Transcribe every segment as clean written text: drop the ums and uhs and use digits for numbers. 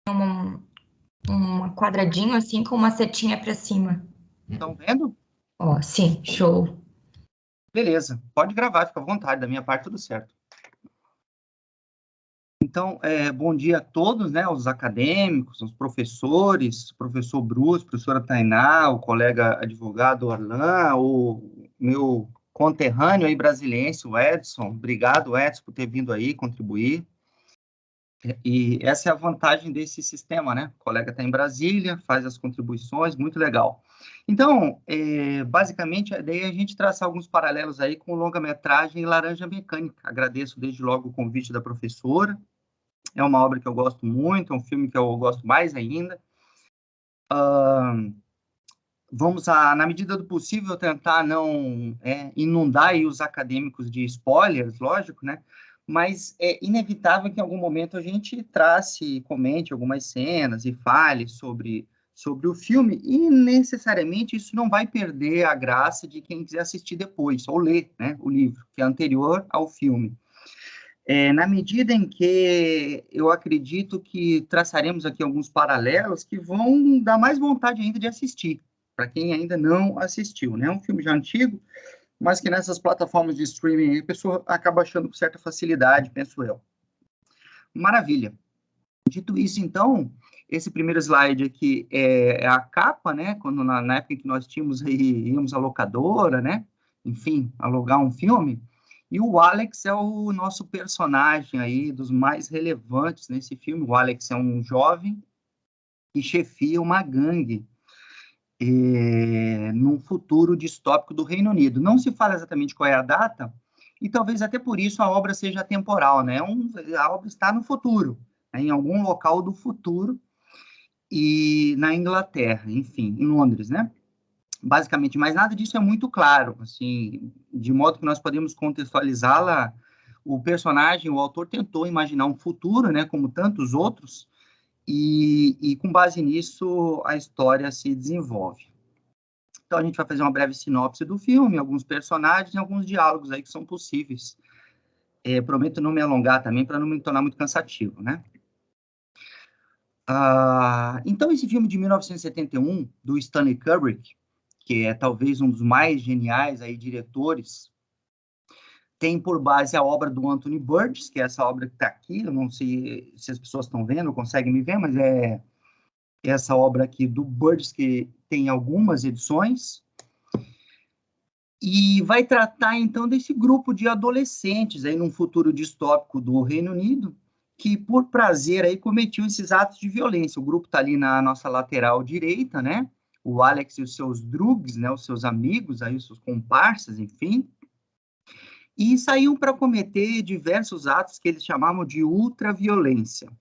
um quadradinho assim com uma setinha para cima. Estão vendo? Ó, sim, show. Beleza, pode gravar, fica à vontade, da minha parte tudo certo. Então, bom dia a todos, né, os acadêmicos, os professores, professor Bruce, professora Tainá, o colega advogado Orlan, o meu conterrâneo aí brasiliense, o Edson. Obrigado, Edson, por ter vindo aí contribuir. E essa é a vantagem desse sistema, né? O colega está em Brasília, faz as contribuições, muito legal. Então, basicamente, a ideia é a gente traçar alguns paralelos aí com longa-metragem Laranja Mecânica. Agradeço desde logo o convite da professora. É uma obra que eu gosto muito, é um filme que eu gosto mais ainda. Vamos, na medida do possível, tentar não inundar aí os acadêmicos de spoilers, lógico, né? Mas é inevitável que em algum momento a gente trace, comente algumas cenas e fale sobre o filme, e necessariamente isso não vai perder a graça de quem quiser assistir depois, ou ler, né, o livro, que é anterior ao filme. Na medida em que eu acredito que traçaremos aqui alguns paralelos que vão dar mais vontade ainda de assistir, para quem ainda não assistiu, né? É um filme já antigo, mas que nessas plataformas de streaming a pessoa acaba achando com certa facilidade, penso eu. Maravilha. Dito isso, então, esse primeiro slide aqui é a capa, né? Quando na época em que nós íamos à locadora, né? Enfim, alugar um filme. E o Alex é o nosso personagem aí, dos mais relevantes nesse filme. O Alex é um jovem que chefia uma gangue num futuro distópico do Reino Unido. Não se fala exatamente qual é a data, e talvez até por isso a obra seja temporal, né? A obra está no futuro, né? Em algum local do futuro, e na Inglaterra, enfim, em Londres, né? Basicamente, mas nada disso é muito claro, assim, de modo que nós podemos contextualizá-la. O personagem, o autor, tentou imaginar um futuro, né, como tantos outros, e com base nisso a história se desenvolve. Então a gente vai fazer uma breve sinopse do filme, alguns personagens e alguns diálogos aí que são possíveis. Prometo não me alongar também para não me tornar muito cansativo, né? Então esse filme de 1971 do Stanley Kubrick, que é talvez um dos mais geniais aí diretores, tem por base a obra do Anthony Burgess, que é essa obra que está aqui. Eu não sei se as pessoas estão vendo, conseguem me ver, mas é essa obra aqui do Burgess, que tem algumas edições, e vai tratar, então, desse grupo de adolescentes aí num futuro distópico do Reino Unido, que, por prazer, aí cometiam esses atos de violência. O grupo está ali na nossa lateral direita, né? O Alex e os seus drugs, né? Os seus amigos, aí, os seus comparsas, enfim, e saíam para cometer diversos atos que eles chamavam de ultraviolência.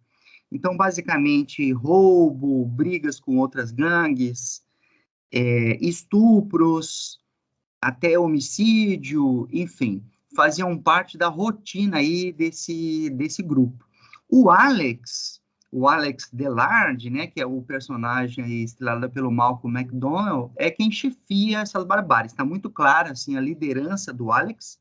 Então, basicamente, roubo, brigas com outras gangues, estupros, até homicídio, enfim, faziam parte da rotina aí desse grupo. O Alex Delard, né, que é o personagem aí estrelado pelo Malcolm McDowell, é quem chefia essas barbáries. Está muito clara, assim, a liderança do Alex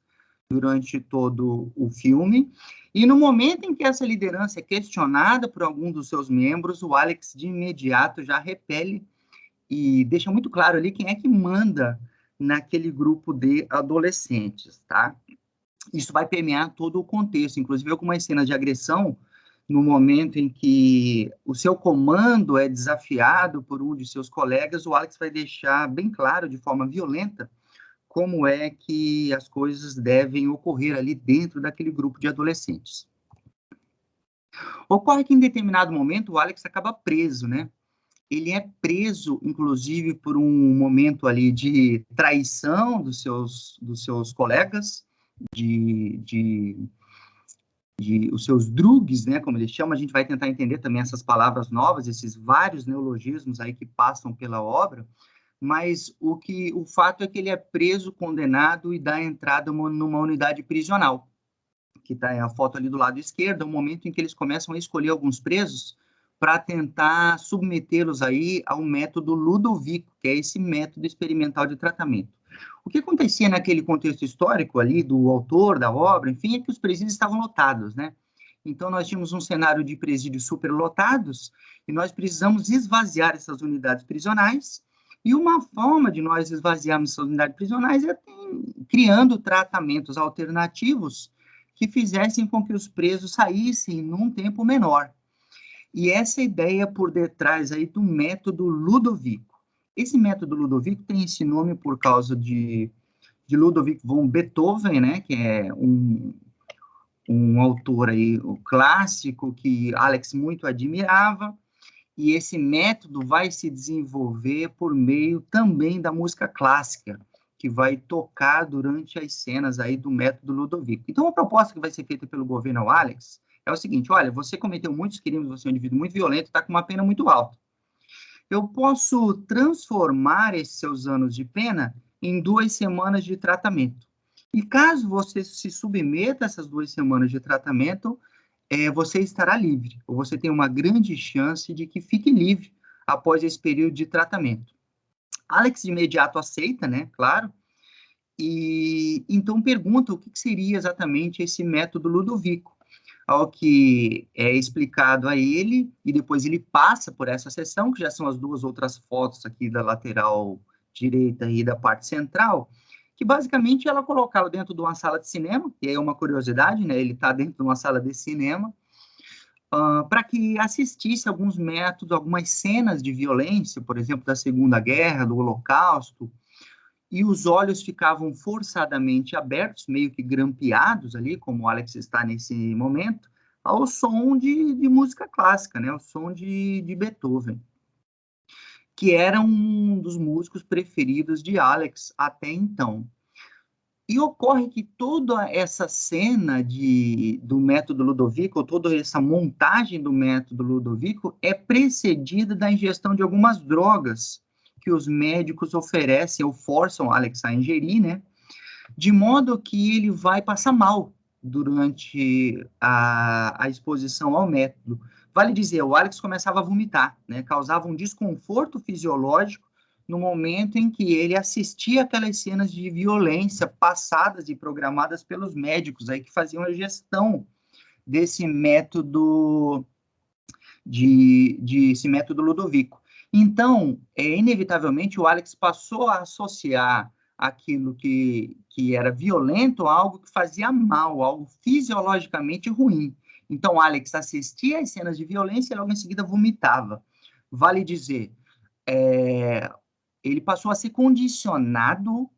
durante todo o filme. E no momento em que essa liderança é questionada por algum dos seus membros, o Alex de imediato já repele e deixa muito claro ali quem é que manda naquele grupo de adolescentes, tá? Isso vai permear todo o contexto, inclusive algumas cenas de agressão, no momento em que o seu comando é desafiado por um de seus colegas, o Alex vai deixar bem claro, de forma violenta, como é que as coisas devem ocorrer ali dentro daquele grupo de adolescentes. Ocorre que, em determinado momento, o Alex acaba preso, né? Ele é preso, inclusive, por um momento ali de traição dos seus colegas, os seus drugs, né, como eles chamam. A gente vai tentar entender também essas palavras novas, esses vários neologismos aí que passam pela obra, mas o fato é que ele é preso, condenado e dá entrada numa unidade prisional, que está a foto ali do lado esquerdo, é o momento em que eles começam a escolher alguns presos para tentar submetê-los aí ao método Ludovico, que é esse método experimental de tratamento. O que acontecia naquele contexto histórico ali do autor da obra, enfim, é que os presídios estavam lotados, né? Então, nós tínhamos um cenário de presídios superlotados e nós precisamos esvaziar essas unidades prisionais. E uma forma de nós esvaziarmos essas unidades prisionais é criando tratamentos alternativos que fizessem com que os presos saíssem num tempo menor. E essa ideia por detrás aí do método Ludovico. Esse método Ludovico tem esse nome por causa de Ludwig von Beethoven, né, que é um autor aí, o clássico, que Alex muito admirava, e esse método vai se desenvolver por meio também da música clássica, que vai tocar durante as cenas aí do método Ludovico. Então, a proposta que vai ser feita pelo governo ao Alex é o seguinte: olha, você cometeu muitos crimes, você é um indivíduo muito violento, está com uma pena muito alta. Eu posso transformar esses seus anos de pena em 2 semanas de tratamento. E caso você se submeta a essas 2 semanas de tratamento, você estará livre, ou você tem uma grande chance de que fique livre após esse período de tratamento. Alex de imediato aceita, né, claro, e então pergunta o que seria exatamente esse método Ludovico. Ao que é explicado a ele, e depois ele passa por essa sessão, que já são as 2 outras fotos aqui da lateral direita e da parte central, que basicamente ela colocava dentro de uma sala de cinema, e aí é uma curiosidade, né, ele está dentro de uma sala de cinema, para que assistisse alguns métodos, algumas cenas de violência, por exemplo, da Segunda Guerra, do Holocausto, e os olhos ficavam forçadamente abertos, meio que grampeados ali, como o Alex está nesse momento, ao som de música clássica, né? O som de Beethoven, que era um dos músicos preferidos de Alex até então. E ocorre que toda essa cena do método Ludovico, toda essa montagem do método Ludovico, é precedida da ingestão de algumas drogas que os médicos oferecem ou forçam Alex a ingerir, né? De modo que ele vai passar mal durante a exposição ao método. Vale dizer, o Alex começava a vomitar, né? Causava um desconforto fisiológico no momento em que ele assistia aquelas cenas de violência passadas e programadas pelos médicos aí que faziam a gestão desse método esse método Ludovico. Então, inevitavelmente, o Alex passou a associar aquilo que era violento a algo que fazia mal, algo fisiologicamente ruim. Então, Alex assistia às cenas de violência e logo em seguida vomitava. Vale dizer, ele passou a ser condicionado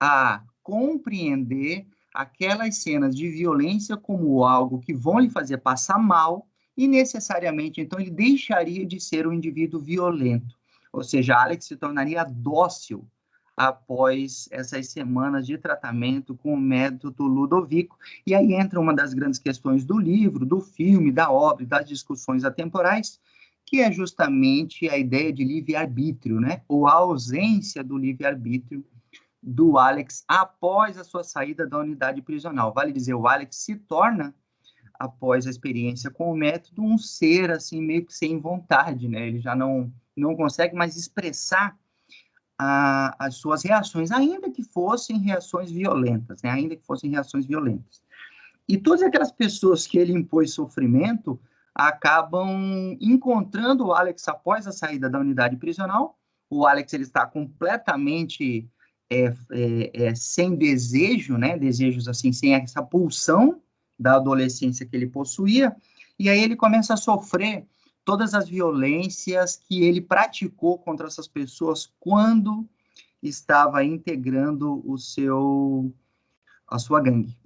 a compreender aquelas cenas de violência como algo que vão lhe fazer passar mal e necessariamente, então, ele deixaria de ser um indivíduo violento. Ou seja, Alex se tornaria dócil após essas semanas de tratamento com o método Ludovico. E aí entra uma das grandes questões do livro, do filme, da obra e das discussões atemporais, que é justamente a ideia de livre-arbítrio, né? Ou a ausência do livre-arbítrio do Alex após a sua saída da unidade prisional. Vale dizer, o Alex se torna, após a experiência com o método, um ser, assim, meio que sem vontade, né? Ele já não consegue mais expressar as suas reações, ainda que fossem reações violentas, né? Ainda que fossem reações violentas. E todas aquelas pessoas que ele impôs sofrimento acabam encontrando o Alex após a saída da unidade prisional. O Alex ele está completamente sem desejo, né? Desejos assim, sem essa pulsão da adolescência que ele possuía, e aí ele começa a sofrer todas as violências que ele praticou contra essas pessoas quando estava integrando a sua gangue.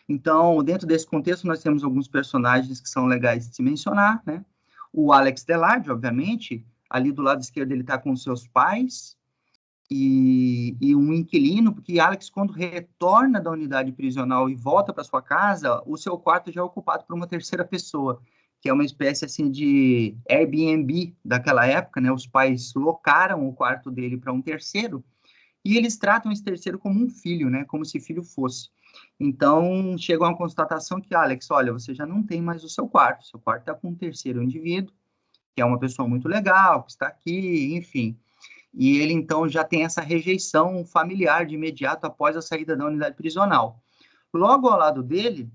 Então, dentro desse contexto, nós temos alguns personagens que são legais de se mencionar, né? O Alex Delarde, obviamente, ali do lado esquerdo ele está com seus pais e um inquilino, porque Alex, quando retorna da unidade prisional e volta para sua casa, o seu quarto já é ocupado por uma terceira pessoa, que é uma espécie assim de Airbnb daquela época, né? Os pais locaram o quarto dele para um terceiro e eles tratam esse terceiro como um filho, né? Como se filho fosse. Então, chegam a uma constatação que, Alex, olha, você já não tem mais o seu quarto está com um terceiro indivíduo, que é uma pessoa muito legal, que está aqui, enfim. E ele, então, já tem essa rejeição familiar de imediato após a saída da unidade prisional. Logo ao lado dele,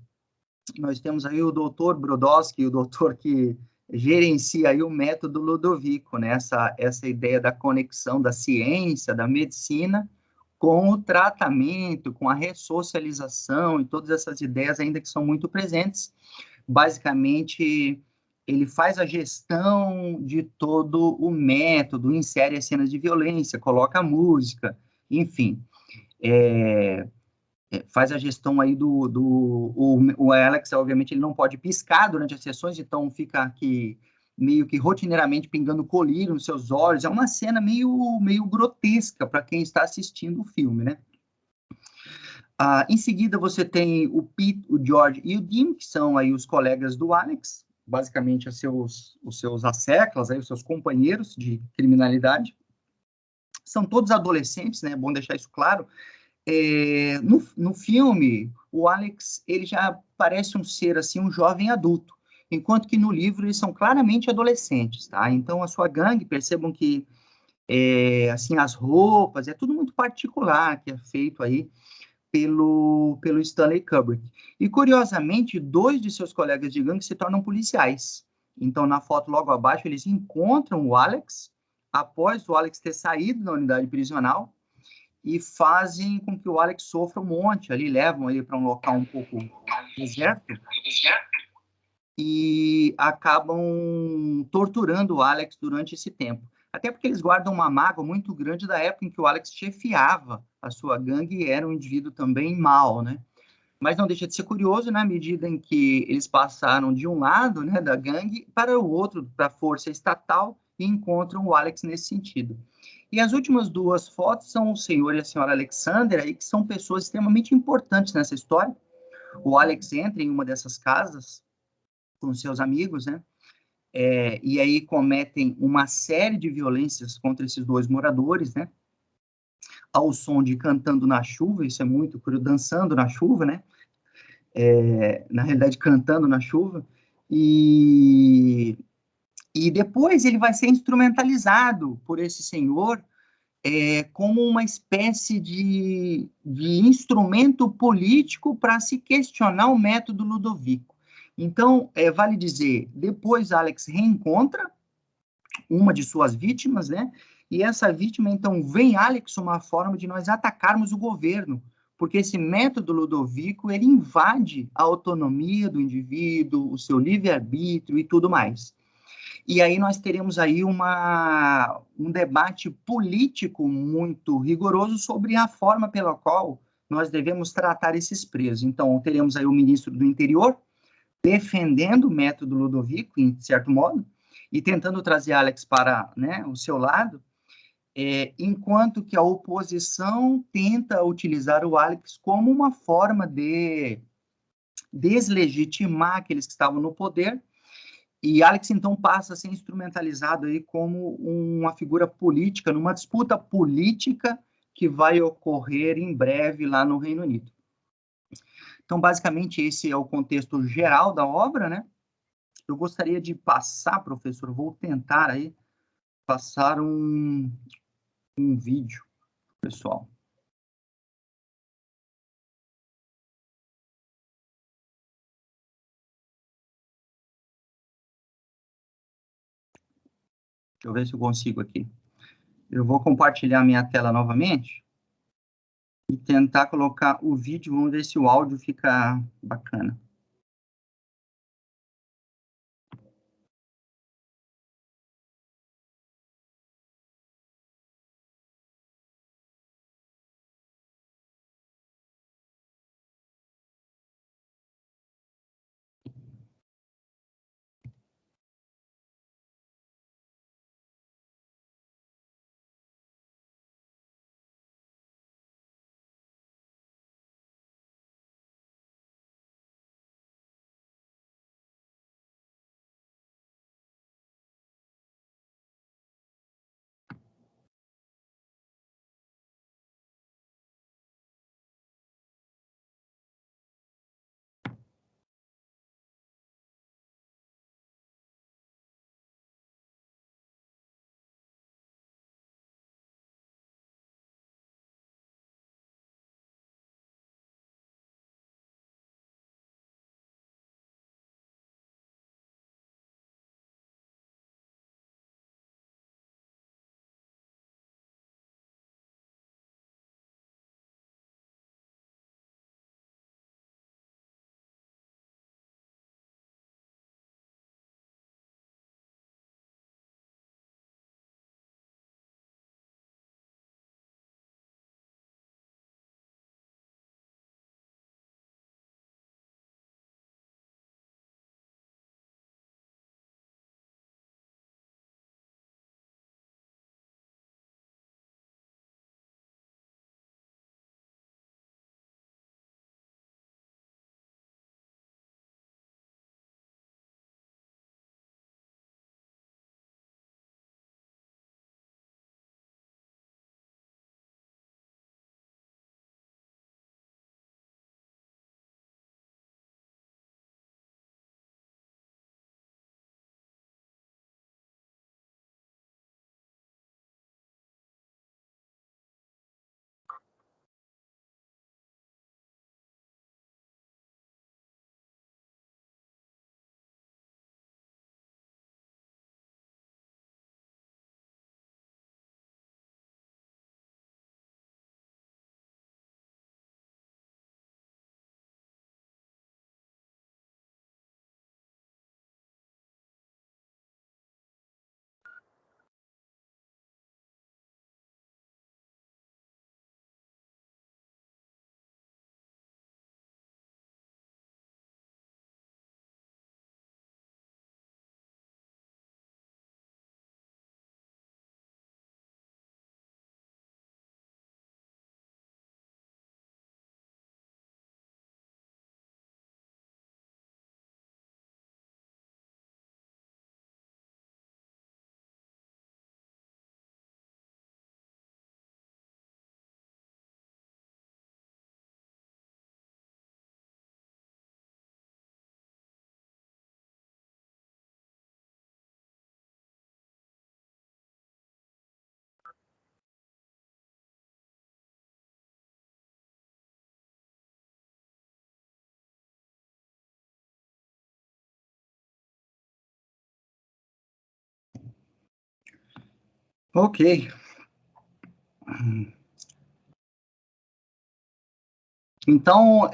nós temos aí o doutor Brodowski, o doutor que gerencia aí o método Ludovico, né? Essa ideia da conexão da ciência, da medicina, com o tratamento, com a ressocialização e todas essas ideias ainda que são muito presentes. Basicamente, ele faz a gestão de todo o método, insere as cenas de violência, coloca a música, enfim. Faz a gestão aí o Alex, obviamente, ele não pode piscar durante as sessões, então fica aqui meio que rotineiramente pingando colírio nos seus olhos. É uma cena meio grotesca para quem está assistindo o filme, né? Em seguida, você tem o Pete, o George e o Dean, que são aí os colegas do Alex, basicamente os seus asseclas, aí, os seus companheiros de criminalidade. São todos adolescentes, né? É bom deixar isso claro. No filme, o Alex ele já parece um ser assim, um jovem adulto, enquanto que no livro eles são claramente adolescentes, tá? Então a sua gangue, percebam que assim as roupas é tudo muito particular que é feito aí pelo Stanley Kubrick. E curiosamente, dois de seus colegas de gangue se tornam policiais. Então na foto logo abaixo eles encontram o Alex após o Alex ter saído da unidade prisional e fazem com que o Alex sofra um monte ali, levam ele para um local um pouco deserto e acabam torturando o Alex durante esse tempo. Até porque eles guardam uma mágoa muito grande da época em que o Alex chefiava a sua gangue e era um indivíduo também mau, né? Mas não deixa de ser curioso na medida em que eles passaram de um lado, né, da gangue para o outro, para a força estatal, e encontram o Alex nesse sentido. E as últimas duas fotos são o senhor e a senhora Alexander, aí, que são pessoas extremamente importantes nessa história. O Alex entra em uma dessas casas com seus amigos, né? E aí cometem uma série de violências contra esses dois moradores, né? Ao som de Cantando na Chuva, isso é muito curioso, dançando na chuva, né? Na realidade, cantando na chuva. E, e depois ele vai ser instrumentalizado por esse senhor como uma espécie de instrumento político para se questionar o método Ludovico. Então, vale dizer, depois Alex reencontra uma de suas vítimas, né? E essa vítima, então, vem Alex uma forma de nós atacarmos o governo, porque esse método Ludovico, ele invade a autonomia do indivíduo, o seu livre-arbítrio e tudo mais. E aí nós teremos aí um debate político muito rigoroso sobre a forma pela qual nós devemos tratar esses presos. Então, teremos aí o ministro do Interior defendendo o método Ludovico, em certo modo, e tentando trazer Alex para, né, o seu lado, enquanto que a oposição tenta utilizar o Alex como uma forma de deslegitimar aqueles que estavam no poder. E Alex, então, passa a ser instrumentalizado aí como uma figura política, numa disputa política que vai ocorrer em breve lá no Reino Unido. Então, basicamente, esse é o contexto geral da obra, né? Eu gostaria de passar, professor, vou tentar aí passar um vídeo, pessoal. Deixa eu ver se eu consigo aqui. Eu vou compartilhar minha tela novamente e tentar colocar o vídeo, vamos ver se o áudio fica bacana. Ok. Então,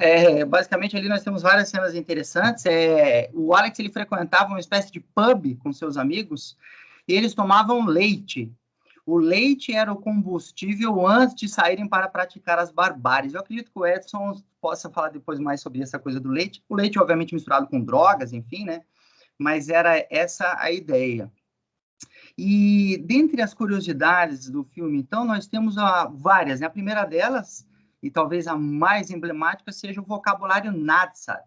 basicamente, ali nós temos várias cenas interessantes. O Alex, ele frequentava uma espécie de pub com seus amigos e eles tomavam leite. O leite era o combustível antes de saírem para praticar as barbáries. Eu acredito que o Edson possa falar depois mais sobre essa coisa do leite. O leite, obviamente, misturado com drogas, enfim, né? Mas era essa a ideia. E dentre as curiosidades do filme, então, nós temos várias, né? A primeira delas, e talvez a mais emblemática, seja o vocabulário Nadsat,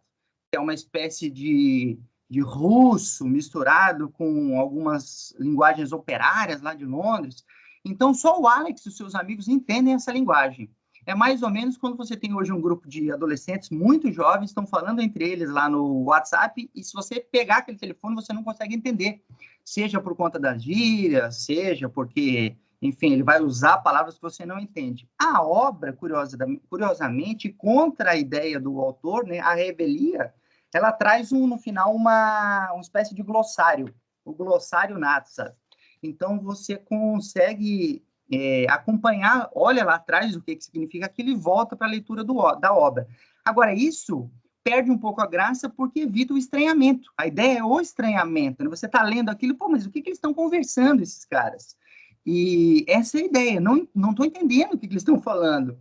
que é uma espécie de russo misturado com algumas linguagens operárias lá de Londres. Então, só o Alex e os seus amigos entendem essa linguagem. É mais ou menos quando você tem hoje um grupo de adolescentes muito jovens, estão falando entre eles lá no WhatsApp, e se você pegar aquele telefone, você não consegue entender. Seja por conta das gírias, seja porque, enfim, ele vai usar palavras que você não entende. A obra, curiosamente, contra a ideia do autor, né, a revelia, ela traz no final uma espécie de glossário, o glossário Natsat. Então, você consegue acompanhar, olha lá atrás o que significa aquilo e volta para a leitura da obra. Agora, isso perde um pouco a graça porque evita o estranhamento. A ideia é o estranhamento, né? Você está lendo aquilo, pô, mas o que eles estão conversando, esses caras? E essa é a ideia, não estou entendendo o que eles estão falando.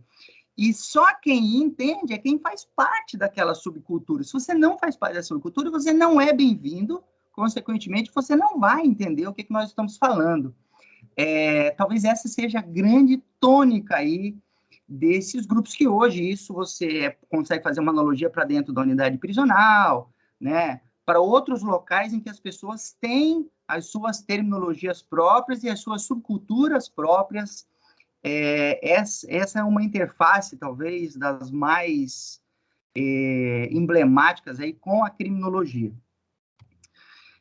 E só quem entende é quem faz parte daquela subcultura. Se você não faz parte da subcultura, você não é bem-vindo, consequentemente, você não vai entender o que nós estamos falando. Talvez essa seja a grande tônica aí desses grupos que hoje, isso você consegue fazer uma analogia para dentro da unidade prisional, né? Para outros locais em que as pessoas têm as suas terminologias próprias e as suas subculturas próprias. Essa é uma interface, talvez, das mais emblemáticas aí com a criminologia.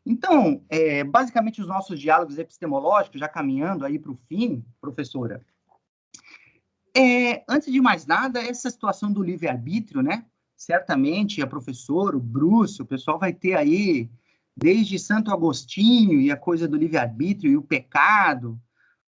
Então, basicamente, os nossos diálogos epistemológicos, já caminhando aí para o fim, professora, antes de mais nada, essa situação do livre-arbítrio, né? Certamente a professora, o Bruce, o pessoal vai ter aí, desde Santo Agostinho e a coisa do livre-arbítrio e o pecado,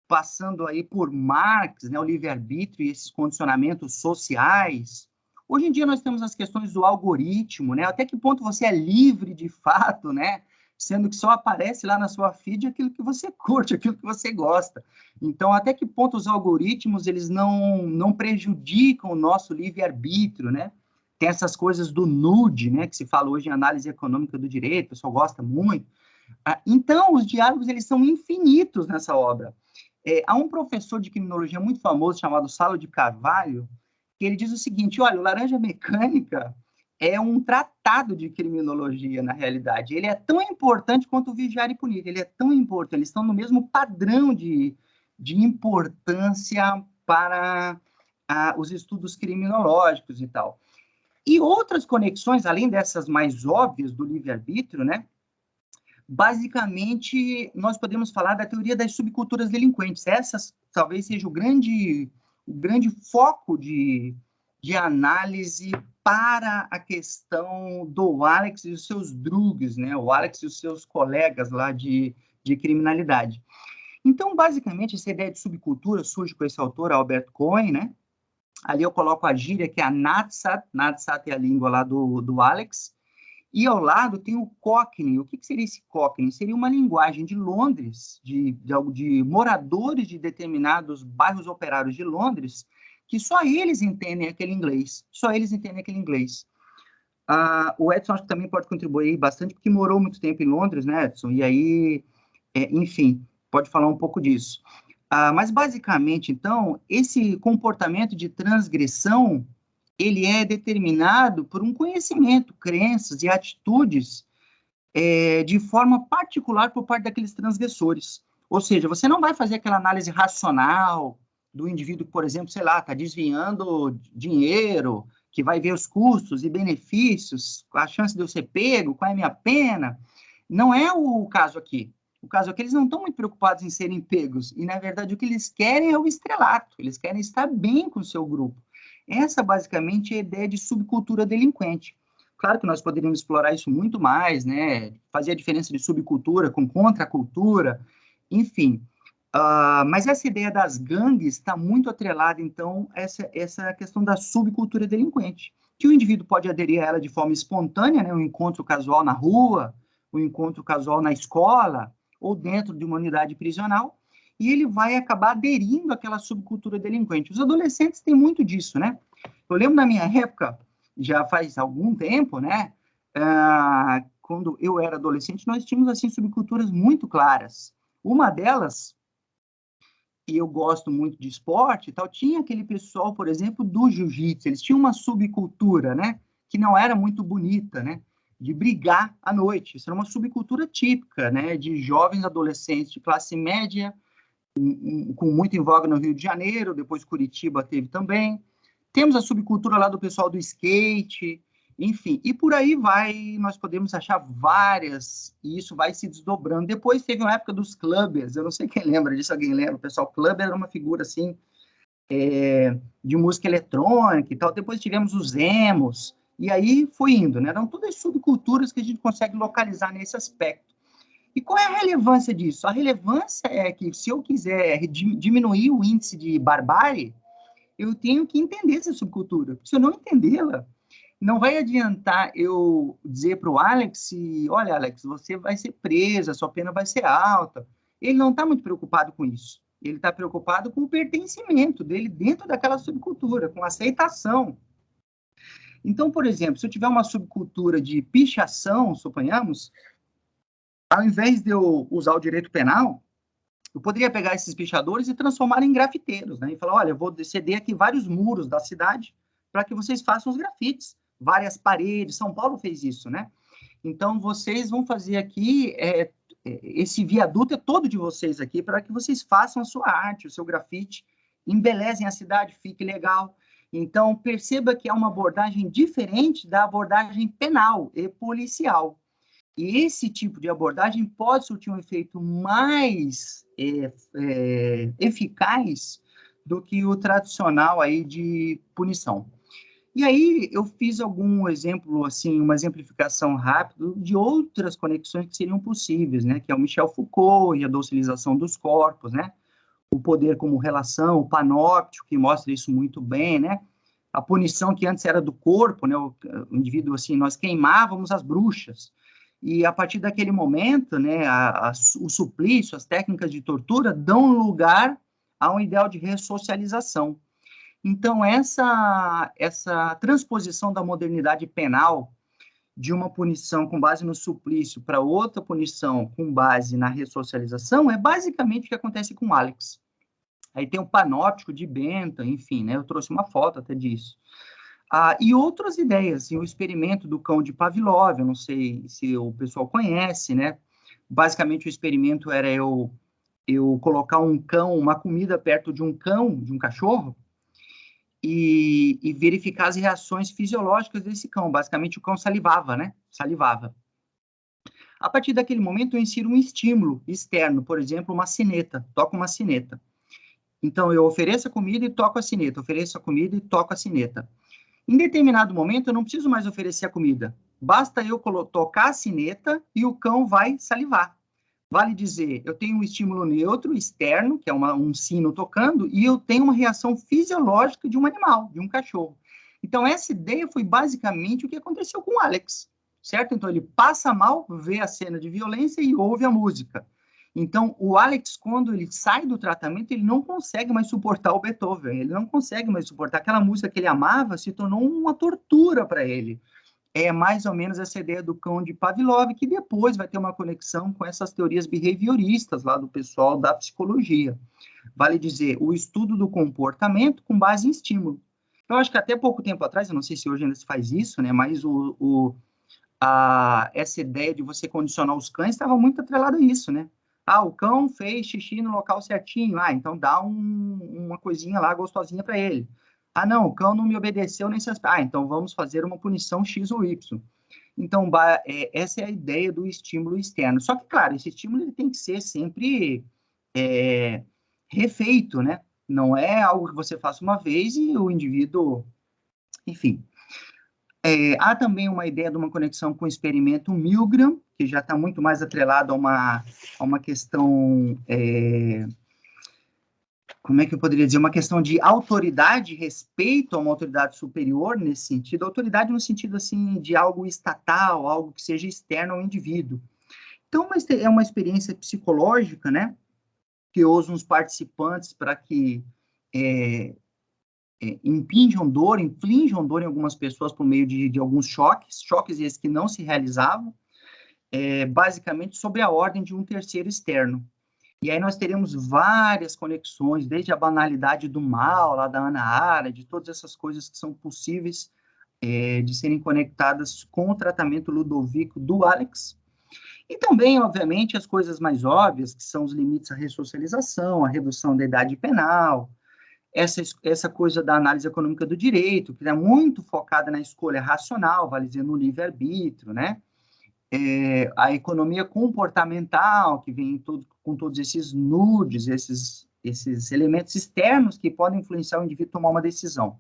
passando aí por Marx, né? O livre-arbítrio e esses condicionamentos sociais. Hoje em dia nós temos as questões do algoritmo, né? Até que ponto você é livre de fato, né? Sendo que só aparece lá na sua feed aquilo que você curte, aquilo que você gosta. Então, até que ponto os algoritmos eles não prejudicam o nosso livre-arbítrio, né? Tem essas coisas do nude, né? Que se fala hoje em análise econômica do direito, o pessoal gosta muito. Então, os diálogos eles são infinitos nessa obra. Há um professor de criminologia muito famoso chamado Salo de Carvalho, que ele diz o seguinte: olha, o Laranja Mecânica é um tratado de criminologia, na realidade. Ele é tão importante quanto o Vigiar e Punir. Ele é tão importante, eles estão no mesmo padrão de importância para os estudos criminológicos e tal. E outras conexões, além dessas mais óbvias do livre-arbítrio, né? Basicamente, nós podemos falar da teoria das subculturas delinquentes. Essas talvez seja o grande foco de análise para a questão do Alex e os seus drugs, né? O Alex e os seus colegas lá de criminalidade. Então, basicamente, essa ideia de subcultura surge com esse autor, Albert Cohen, né? Ali eu coloco a gíria, que é a Nadsat. Nadsat é a língua lá do Alex. E ao lado tem o Cockney. O que seria esse Cockney? Seria uma linguagem de Londres, de moradores de determinados bairros operários de Londres, que só eles entendem aquele inglês. Só eles entendem aquele inglês. O Edson acho que também pode contribuir bastante, porque morou muito tempo em Londres, né, Edson? E aí, enfim, pode falar um pouco disso. Mas, basicamente, então, esse comportamento de transgressão ele é determinado por um conhecimento, crenças e atitudes de forma particular por parte daqueles transgressores. Ou seja, você não vai fazer aquela análise racional do indivíduo que, por exemplo, sei lá, está desviando dinheiro, que vai ver os custos e benefícios, a chance de eu ser pego, qual é a minha pena. Não é o caso aqui. O caso é que eles não estão muito preocupados em serem pegos, e, na verdade, o que eles querem é o estrelato, eles querem estar bem com o seu grupo. Essa, basicamente, é a ideia de subcultura delinquente. Claro que nós poderíamos explorar isso muito mais, né? Fazer a diferença de subcultura com contracultura, enfim. Mas essa ideia das gangues está muito atrelada, então, a essa questão da subcultura delinquente, que o indivíduo pode aderir a ela de forma espontânea, né, um encontro casual na rua, um encontro casual na escola, ou dentro de uma unidade prisional, e ele vai acabar aderindo àquela subcultura delinquente. Os adolescentes têm muito disso, né? Eu lembro na minha época, já faz algum tempo, né, quando eu era adolescente, nós tínhamos, assim, subculturas muito claras. Uma delas, e eu gosto muito de esporte e tal, tinha aquele pessoal, por exemplo, do jiu-jitsu, eles tinham uma subcultura, né, que não era muito bonita, né, de brigar à noite. Isso era uma subcultura típica, né, de jovens adolescentes de classe média, com muito em voga no Rio de Janeiro, depois Curitiba teve também. Temos a subcultura lá do pessoal do skate, enfim, e por aí vai, nós podemos achar várias, e isso vai se desdobrando. Depois teve uma época dos clubbers, eu não sei quem lembra disso, alguém lembra? O pessoal clubber era uma figura, assim, de música eletrônica e tal. Depois tivemos os emos, e aí foi indo, né? Eram todas subculturas que a gente consegue localizar nesse aspecto. E qual é a relevância disso? A relevância é que, se eu quiser diminuir o índice de barbárie, eu tenho que entender essa subcultura. Se eu não entendê-la, não vai adiantar eu dizer para o Alex, olha, Alex, você vai ser preso, a sua pena vai ser alta. Ele não está muito preocupado com isso. Ele está preocupado com o pertencimento dele dentro daquela subcultura, com a aceitação. Então, por exemplo, se eu tiver uma subcultura de pichação, suponhamos, ao invés de eu usar o direito penal, eu poderia pegar esses pichadores e transformar em grafiteiros, né? E falar, olha, eu vou ceder aqui vários muros da cidade para que vocês façam os grafites, várias paredes. São Paulo fez isso, né? Então, vocês vão fazer aqui, esse viaduto é todo de vocês aqui, para que vocês façam a sua arte, o seu grafite, embelezem a cidade, fique legal. Então, perceba que é uma abordagem diferente da abordagem penal e policial. E esse tipo de abordagem pode surtir um efeito mais eficaz do que o tradicional aí de punição. E aí eu fiz algum exemplo, assim, uma exemplificação rápida de outras conexões que seriam possíveis, né? Que é o Michel Foucault e a docilização dos corpos, né? O poder como relação, o panóptico, que mostra isso muito bem, né? A punição que antes era do corpo, né? O indivíduo, assim, nós queimávamos as bruxas. E a partir daquele momento, né, o suplício, as técnicas de tortura dão lugar a um ideal de ressocialização. Então, essa transposição da modernidade penal de uma punição com base no suplício para outra punição com base na ressocialização é basicamente o que acontece com Alex. Aí tem o panóptico de Bentham, enfim, né, eu trouxe uma foto até disso. E outras ideias, assim, o experimento do cão de Pavlov, eu não sei se o pessoal conhece, né? Basicamente, o experimento era eu colocar um cão, uma comida perto de um cão, de um cachorro, e verificar as reações fisiológicas desse cão. Basicamente, o cão salivava, né? Salivava. A partir daquele momento, eu insiro um estímulo externo, por exemplo, uma sineta, toco uma sineta. Então, eu ofereço a comida e toco a sineta, ofereço a comida e toco a sineta. Em determinado momento, eu não preciso mais oferecer a comida. Basta eu tocar a sineta e o cão vai salivar. Vale dizer, eu tenho um estímulo neutro, externo, que é um sino tocando, e eu tenho uma reação fisiológica de um animal, de um cachorro. Então, essa ideia foi basicamente o que aconteceu com o Alex, certo? Então, ele passa mal, vê a cena de violência e ouve a música. Então, o Alex, quando ele sai do tratamento, ele não consegue mais suportar o Beethoven, ele não consegue mais suportar aquela música que ele amava, se tornou uma tortura para ele. É mais ou menos essa ideia do cão de Pavlov, que depois vai ter uma conexão com essas teorias behavioristas lá do pessoal da psicologia. Vale dizer, o estudo do comportamento com base em estímulo. Eu acho que até pouco tempo atrás, eu não sei se hoje ainda se faz isso, né, mas essa ideia de você condicionar os cães estava muito atrelada a isso, né? O cão fez xixi no local certinho. Então dá uma coisinha lá gostosinha para ele. Não, o cão não me obedeceu nesse aspecto. Então vamos fazer uma punição X ou Y. Então, essa é a ideia do estímulo externo. Só que, claro, esse estímulo ele tem que ser sempre refeito, né? Não é algo que você faça uma vez e o indivíduo... Enfim. Há também uma ideia de uma conexão com o experimento Milgram, que já está muito mais atrelado a uma questão como é que eu poderia dizer, uma questão de autoridade, respeito a uma autoridade superior nesse sentido, autoridade no sentido, assim, de algo estatal, algo que seja externo ao indivíduo. Então, é uma experiência psicológica, né, que usam os participantes para que inflijam dor em algumas pessoas por meio de alguns choques esses que não se realizavam, basicamente sob a ordem de um terceiro externo. E aí nós teremos várias conexões, desde a banalidade do mal, lá da Hannah Arendt, de todas essas coisas que são possíveis de serem conectadas com o tratamento ludovíco do Alex. E também, obviamente, as coisas mais óbvias, que são os limites à ressocialização, a redução da idade penal, essa coisa da análise econômica do direito, que é muito focada na escolha racional, vale dizer, no livre-arbítrio, né? A economia comportamental, que vem com todos esses nudes, esses elementos externos que podem influenciar o indivíduo a tomar uma decisão.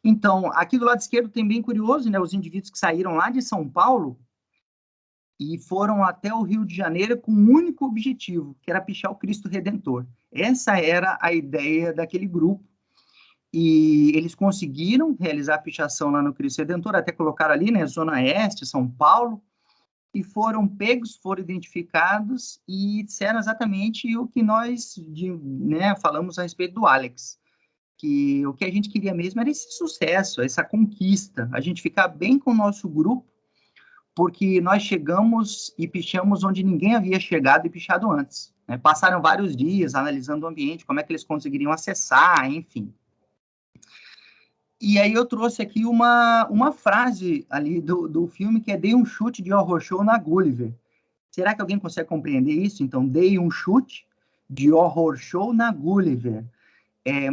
Então, aqui do lado esquerdo tem bem curioso, né, os indivíduos que saíram lá de São Paulo e foram até o Rio de Janeiro com um único objetivo, que era pichar o Cristo Redentor. Essa era a ideia daquele grupo. E eles conseguiram realizar a pichação lá no Cristo Redentor, até colocaram ali, né, Zona Oeste, São Paulo, e foram pegos, foram identificados e disseram exatamente o que nós falamos a respeito do Alex, que o que a gente queria mesmo era esse sucesso, essa conquista, a gente ficar bem com o nosso grupo, porque nós chegamos e pichamos onde ninguém havia chegado e pichado antes. Né? Passaram vários dias analisando o ambiente, como é que eles conseguiriam acessar, enfim. E aí eu trouxe aqui uma frase ali do filme, que é "dei um chute de horror show na Gulliver". Será que alguém consegue compreender isso? Então, dei um chute de horror show na Gulliver.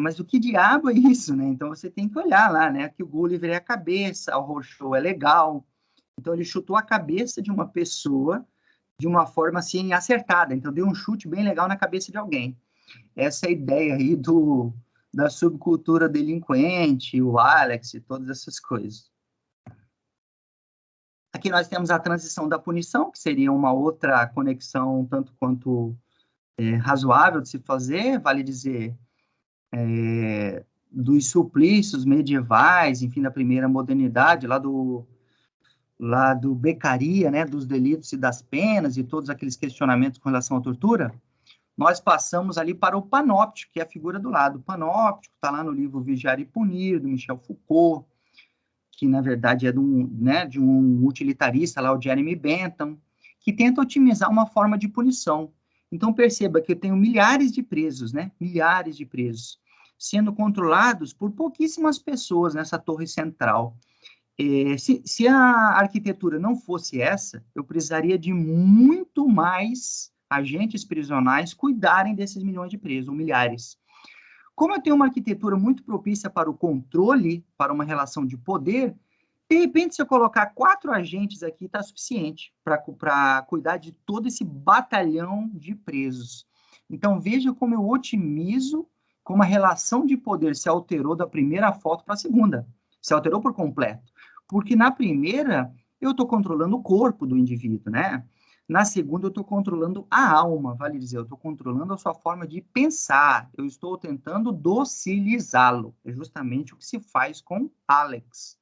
Mas o que diabo é isso, né? Então, você tem que olhar lá, né? Que o Gulliver é a cabeça, o horror show é legal. Então, ele chutou a cabeça de uma pessoa de uma forma, assim, acertada. Então, deu um chute bem legal na cabeça de alguém. Essa é a ideia aí da subcultura delinquente, o Alex e todas essas coisas. Aqui nós temos a transição da punição, que seria uma outra conexão tanto quanto razoável de se fazer, vale dizer, dos suplícios medievais, enfim, da primeira modernidade, lá do Beccaria, né, dos delitos e das penas e todos aqueles questionamentos com relação à tortura, nós passamos ali para o panóptico, que é a figura do lado. O panóptico está lá no livro Vigiar e Punir, do Michel Foucault, que na verdade é de um utilitarista lá, o Jeremy Bentham, que tenta otimizar uma forma de punição. Então perceba que eu tenho milhares de presos, né? Milhares de presos, sendo controlados por pouquíssimas pessoas nessa torre central. Se a arquitetura não fosse essa, eu precisaria de muito mais agentes prisionais cuidarem desses milhões de presos, ou milhares. Como eu tenho uma arquitetura muito propícia para o controle, para uma relação de poder, de repente, se eu colocar 4 agentes aqui, está suficiente para cuidar de todo esse batalhão de presos. Então, veja como eu otimizo, como a relação de poder se alterou da primeira foto para a segunda. Se alterou por completo. Porque na primeira, eu estou controlando o corpo do indivíduo, né? Na segunda, eu estou controlando a alma, vale dizer, eu estou controlando a sua forma de pensar, eu estou tentando docilizá-lo. É justamente o que se faz com Alex.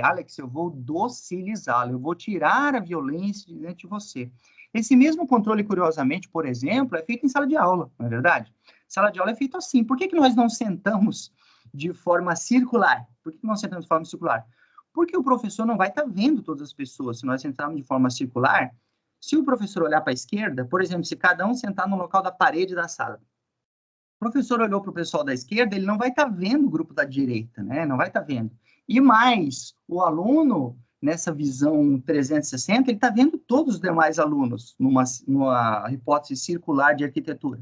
Alex, eu vou docilizá-lo, eu vou tirar a violência de dentro de você. Esse mesmo controle, curiosamente, por exemplo, é feito em sala de aula, não é verdade? Sala de aula é feito assim. Por que nós não sentamos de forma circular? Por que não sentamos de forma circular? Porque o professor não vai estar vendo todas as pessoas. Se nós sentarmos de forma circular, se o professor olhar para a esquerda, por exemplo, se cada um sentar no local da parede da sala, o professor olhou para o pessoal da esquerda, ele não vai estar vendo o grupo da direita, né? Não vai estar vendo. E mais, o aluno, nessa visão 360, ele está vendo todos os demais alunos numa hipótese circular de arquitetura.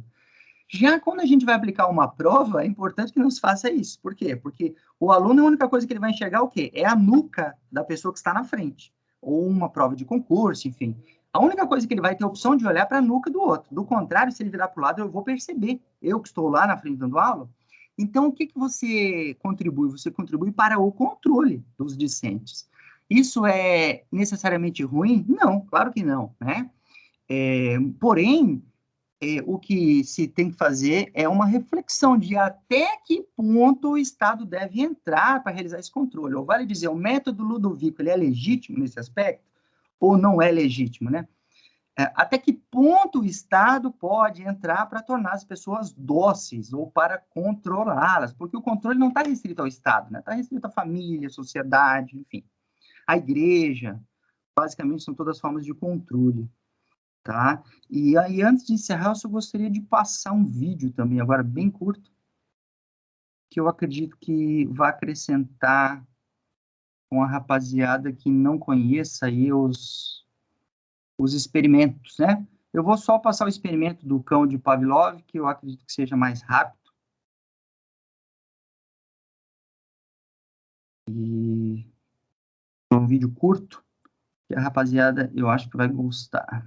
Já quando a gente vai aplicar uma prova, é importante que não se faça isso. Por quê? Porque o aluno, a única coisa que ele vai enxergar é o quê? É a nuca da pessoa que está na frente. Ou uma prova de concurso, enfim. A única coisa que ele vai ter a opção de olhar para a nuca do outro. Do contrário, se ele virar para o lado, eu vou perceber. Eu que estou lá na frente dando aula. Então, o que você contribui? Você contribui para o controle dos discentes. Isso é necessariamente ruim? Não, claro que não, né? Porém, o que se tem que fazer é uma reflexão de até que ponto o Estado deve entrar para realizar esse controle. Ou vale dizer, o método Ludovico ele é legítimo nesse aspecto ou não é legítimo, né? Até que ponto o Estado pode entrar para tornar as pessoas dóceis ou para controlá-las? Porque o controle não está restrito ao Estado, né? Está restrito à família, à sociedade, enfim. A igreja, basicamente, são todas formas de controle. Tá? E aí, antes de encerrar, eu só gostaria de passar um vídeo também, agora bem curto, que eu acredito que vai acrescentar com a rapaziada que não conheça aí os experimentos, né? Eu vou só passar o experimento do cão de Pavlov, que eu acredito que seja mais rápido. E é um vídeo curto, que a rapaziada eu acho que vai gostar.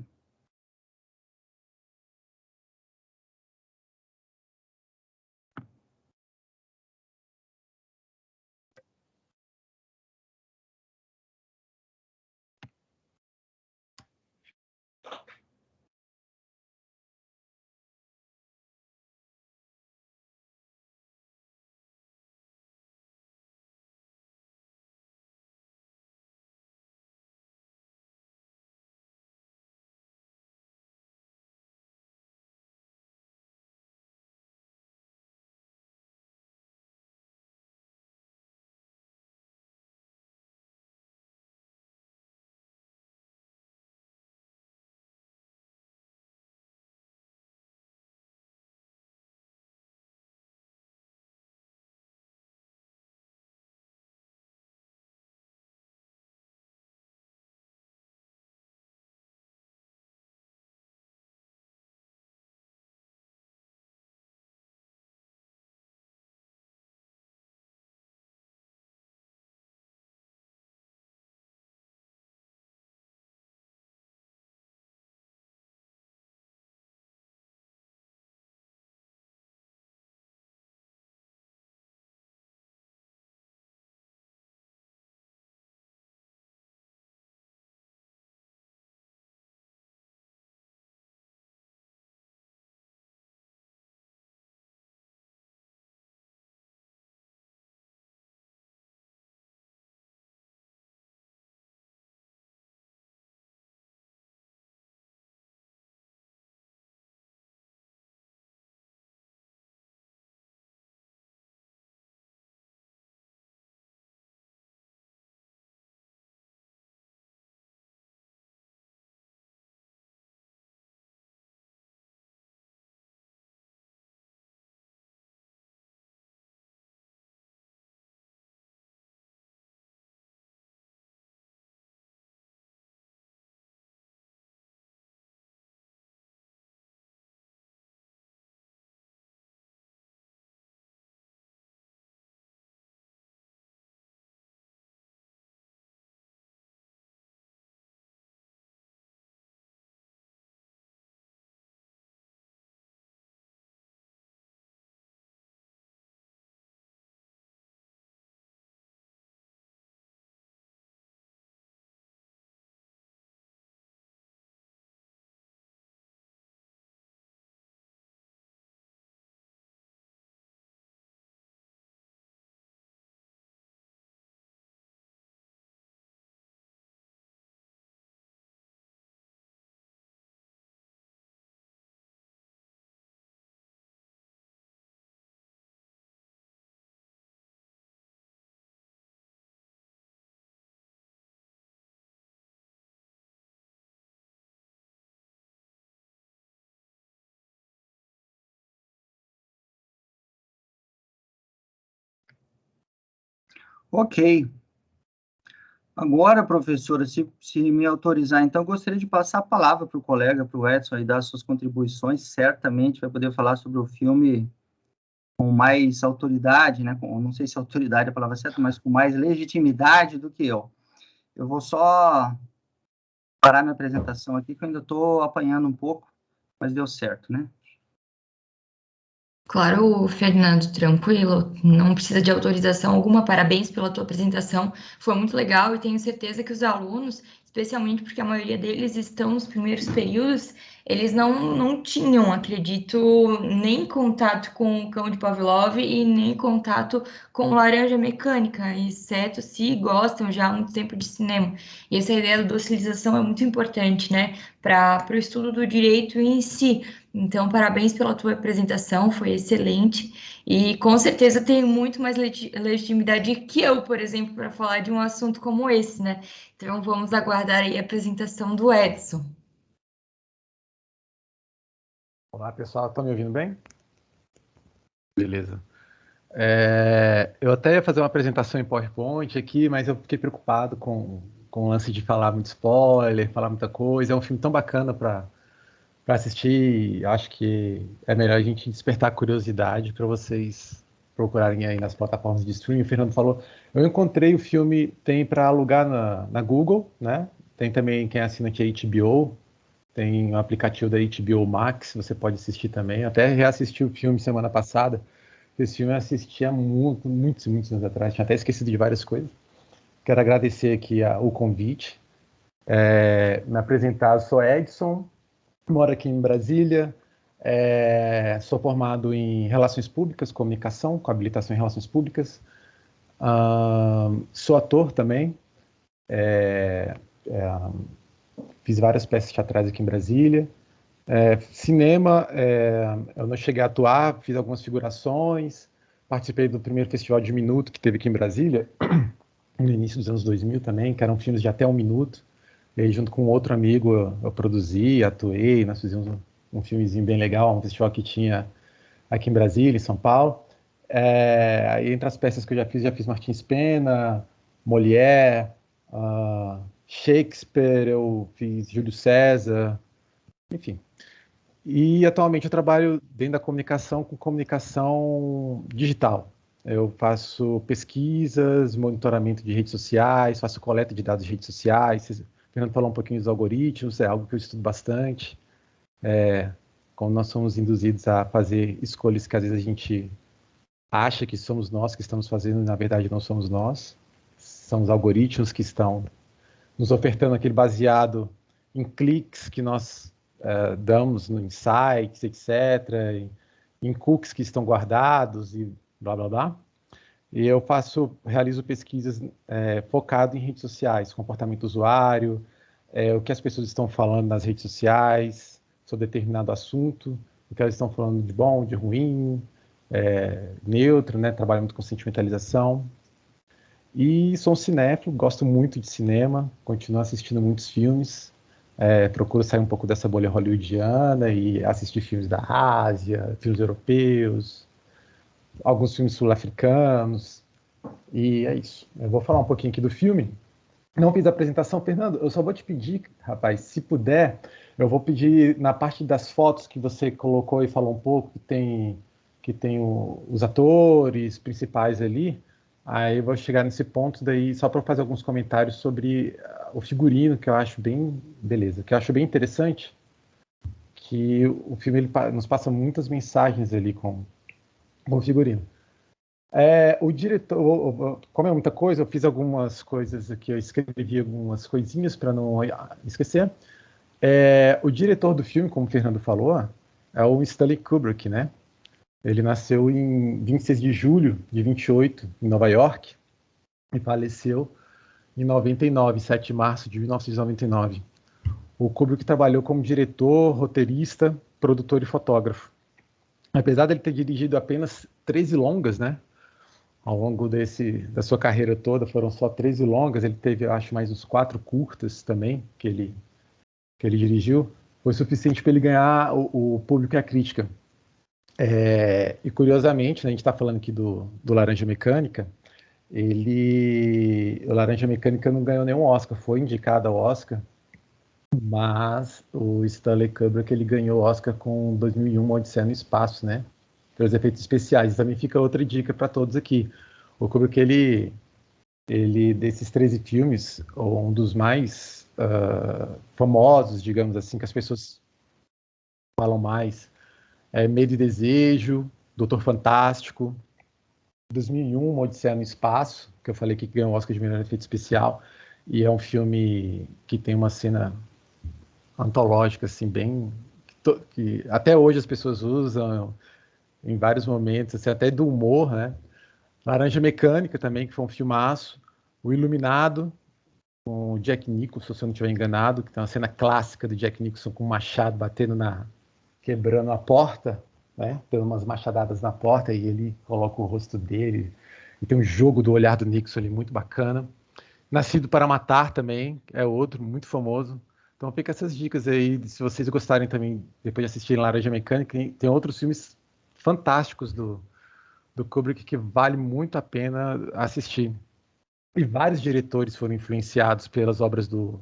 Ok. Agora, professora, se me autorizar, então, gostaria de passar a palavra para o colega, para o Edson, e dar suas contribuições. Certamente vai poder falar sobre o filme com mais autoridade, né? Não sei se autoridade é a palavra certa, mas com mais legitimidade do que eu. Eu vou só parar minha apresentação aqui, que eu ainda estou apanhando um pouco, mas deu certo, né? Claro, Fernando, tranquilo, não precisa de autorização alguma. Parabéns pela tua apresentação, foi muito legal e tenho certeza que os alunos, especialmente porque a maioria deles estão nos primeiros períodos, eles não tinham, acredito, nem contato com o Cão de Pavlov e nem contato com Laranja Mecânica, exceto se gostam já há muito tempo de cinema. E essa ideia da docilização é muito importante, né, para o estudo do direito em si. Então, parabéns pela tua apresentação, foi excelente. E com certeza tem muito mais legitimidade que eu, por exemplo, para falar de um assunto como esse, né? Então vamos aguardar aí a apresentação do Edson. Olá, pessoal, estão me ouvindo bem? Beleza. Eu até ia fazer uma apresentação em PowerPoint aqui, mas eu fiquei preocupado com o lance de falar muito spoiler, falar muita coisa. É um filme tão bacana para assistir. Acho que é melhor a gente despertar a curiosidade para vocês procurarem aí nas plataformas de streaming. O Fernando falou, eu encontrei o filme, tem para alugar na Google, né? Tem também quem assina aqui a HBO, tem um aplicativo da HBO Max, você pode assistir também. Eu até reassisti o filme semana passada. Esse filme eu assisti há muitos anos atrás, tinha até esquecido de várias coisas. Quero agradecer aqui o convite. Me apresentar, eu sou Edson, moro aqui em Brasília, sou formado em Relações Públicas, Comunicação, com habilitação em Relações Públicas. Sou ator também, fiz várias peças teatrais aqui em Brasília. Cinema, eu não cheguei a atuar, fiz algumas figurações, participei do primeiro festival de minuto que teve aqui em Brasília, no início dos anos 2000 também, que eram filmes de até 1 minuto. E aí, junto com outro amigo, eu produzi, atuei, nós fizemos um filmezinho bem legal, um festival que tinha aqui em Brasília, em São Paulo. Aí, entre as peças que eu já fiz Martins Pena, Molière, Shakespeare, eu fiz Júlio César, enfim. E atualmente eu trabalho dentro da comunicação com comunicação digital. Eu faço pesquisas, monitoramento de redes sociais, faço coleta de dados de redes sociais. O Fernando falou um pouquinho dos algoritmos, é algo que eu estudo bastante. Como nós somos induzidos a fazer escolhas que às vezes a gente acha que somos nós que estamos fazendo, e na verdade não somos nós. São os algoritmos que estão nos ofertando aquele baseado em cliques que nós damos em sites, etc., em cookies que estão guardados e blá, blá, blá. E eu realizo pesquisas focado em redes sociais, comportamento do usuário, o que as pessoas estão falando nas redes sociais sobre determinado assunto, o que elas estão falando de bom, de ruim, neutro, né? Trabalho muito com sentimentalização. E sou um cinéfilo, gosto muito de cinema, continuo assistindo muitos filmes, procuro sair um pouco dessa bolha hollywoodiana e assistir filmes da Ásia, filmes europeus, alguns filmes sul-africanos, e é isso. Eu vou falar um pouquinho aqui do filme. Não fiz a apresentação, Fernando, eu só vou te pedir, rapaz, se puder, eu vou pedir na parte das fotos que você colocou e falou um pouco, que tem os atores principais ali. Aí eu vou chegar nesse ponto daí só para fazer alguns comentários sobre o figurino, que eu acho bem beleza, que eu acho bem interessante, que o filme ele nos passa muitas mensagens ali com o figurino. O diretor, como é muita coisa, eu fiz algumas coisas aqui, eu escrevi algumas coisinhas para não esquecer. O diretor do filme, como o Fernando falou, é o Stanley Kubrick, né? Ele nasceu em 26 de julho de 28, em Nova York, e faleceu em 99, 7 de março de 1999. O Kubrick trabalhou como diretor, roteirista, produtor e fotógrafo. Apesar de ele ter dirigido apenas 13 longas, né? Ao longo da sua carreira toda, foram só 13 longas, ele teve, eu acho, mais uns 4 curtas também, que ele dirigiu. Foi suficiente para ele ganhar o público e a crítica. E curiosamente, né, a gente está falando aqui do Laranja Mecânica, o Laranja Mecânica não ganhou nenhum Oscar, foi indicado ao Oscar, mas o Stanley Kubrick ele ganhou o Oscar com 2001, Uma Odisseia no Espaço, né? Pelos efeitos especiais. Também fica outra dica para todos aqui. O Kubrick, ele desses 13 filmes, um dos mais famosos, digamos assim, que as pessoas falam mais, Medo e Desejo, Doutor Fantástico, 2001, Uma Odisseia no Espaço, que eu falei que ganhou o Oscar de melhor efeito especial, E é um filme que tem uma cena antológica, assim, bem... que até hoje as pessoas usam em vários momentos, assim, até do humor, né? Laranja Mecânica também, que foi um filmaço. O Iluminado, com o Jack Nicholson, se eu não estiver enganado, que tem uma cena clássica do Jack Nicholson com um machado batendo quebrando a porta, né? Dando umas machadadas na porta e ele coloca o rosto dele. E tem um jogo do olhar do Nixon ali muito bacana. Nascido para Matar também é outro muito famoso. Então fica essas dicas aí, se vocês gostarem também, depois de assistirem Laranja Mecânica, tem outros filmes fantásticos do Kubrick que vale muito a pena assistir. E vários diretores foram influenciados pelas obras do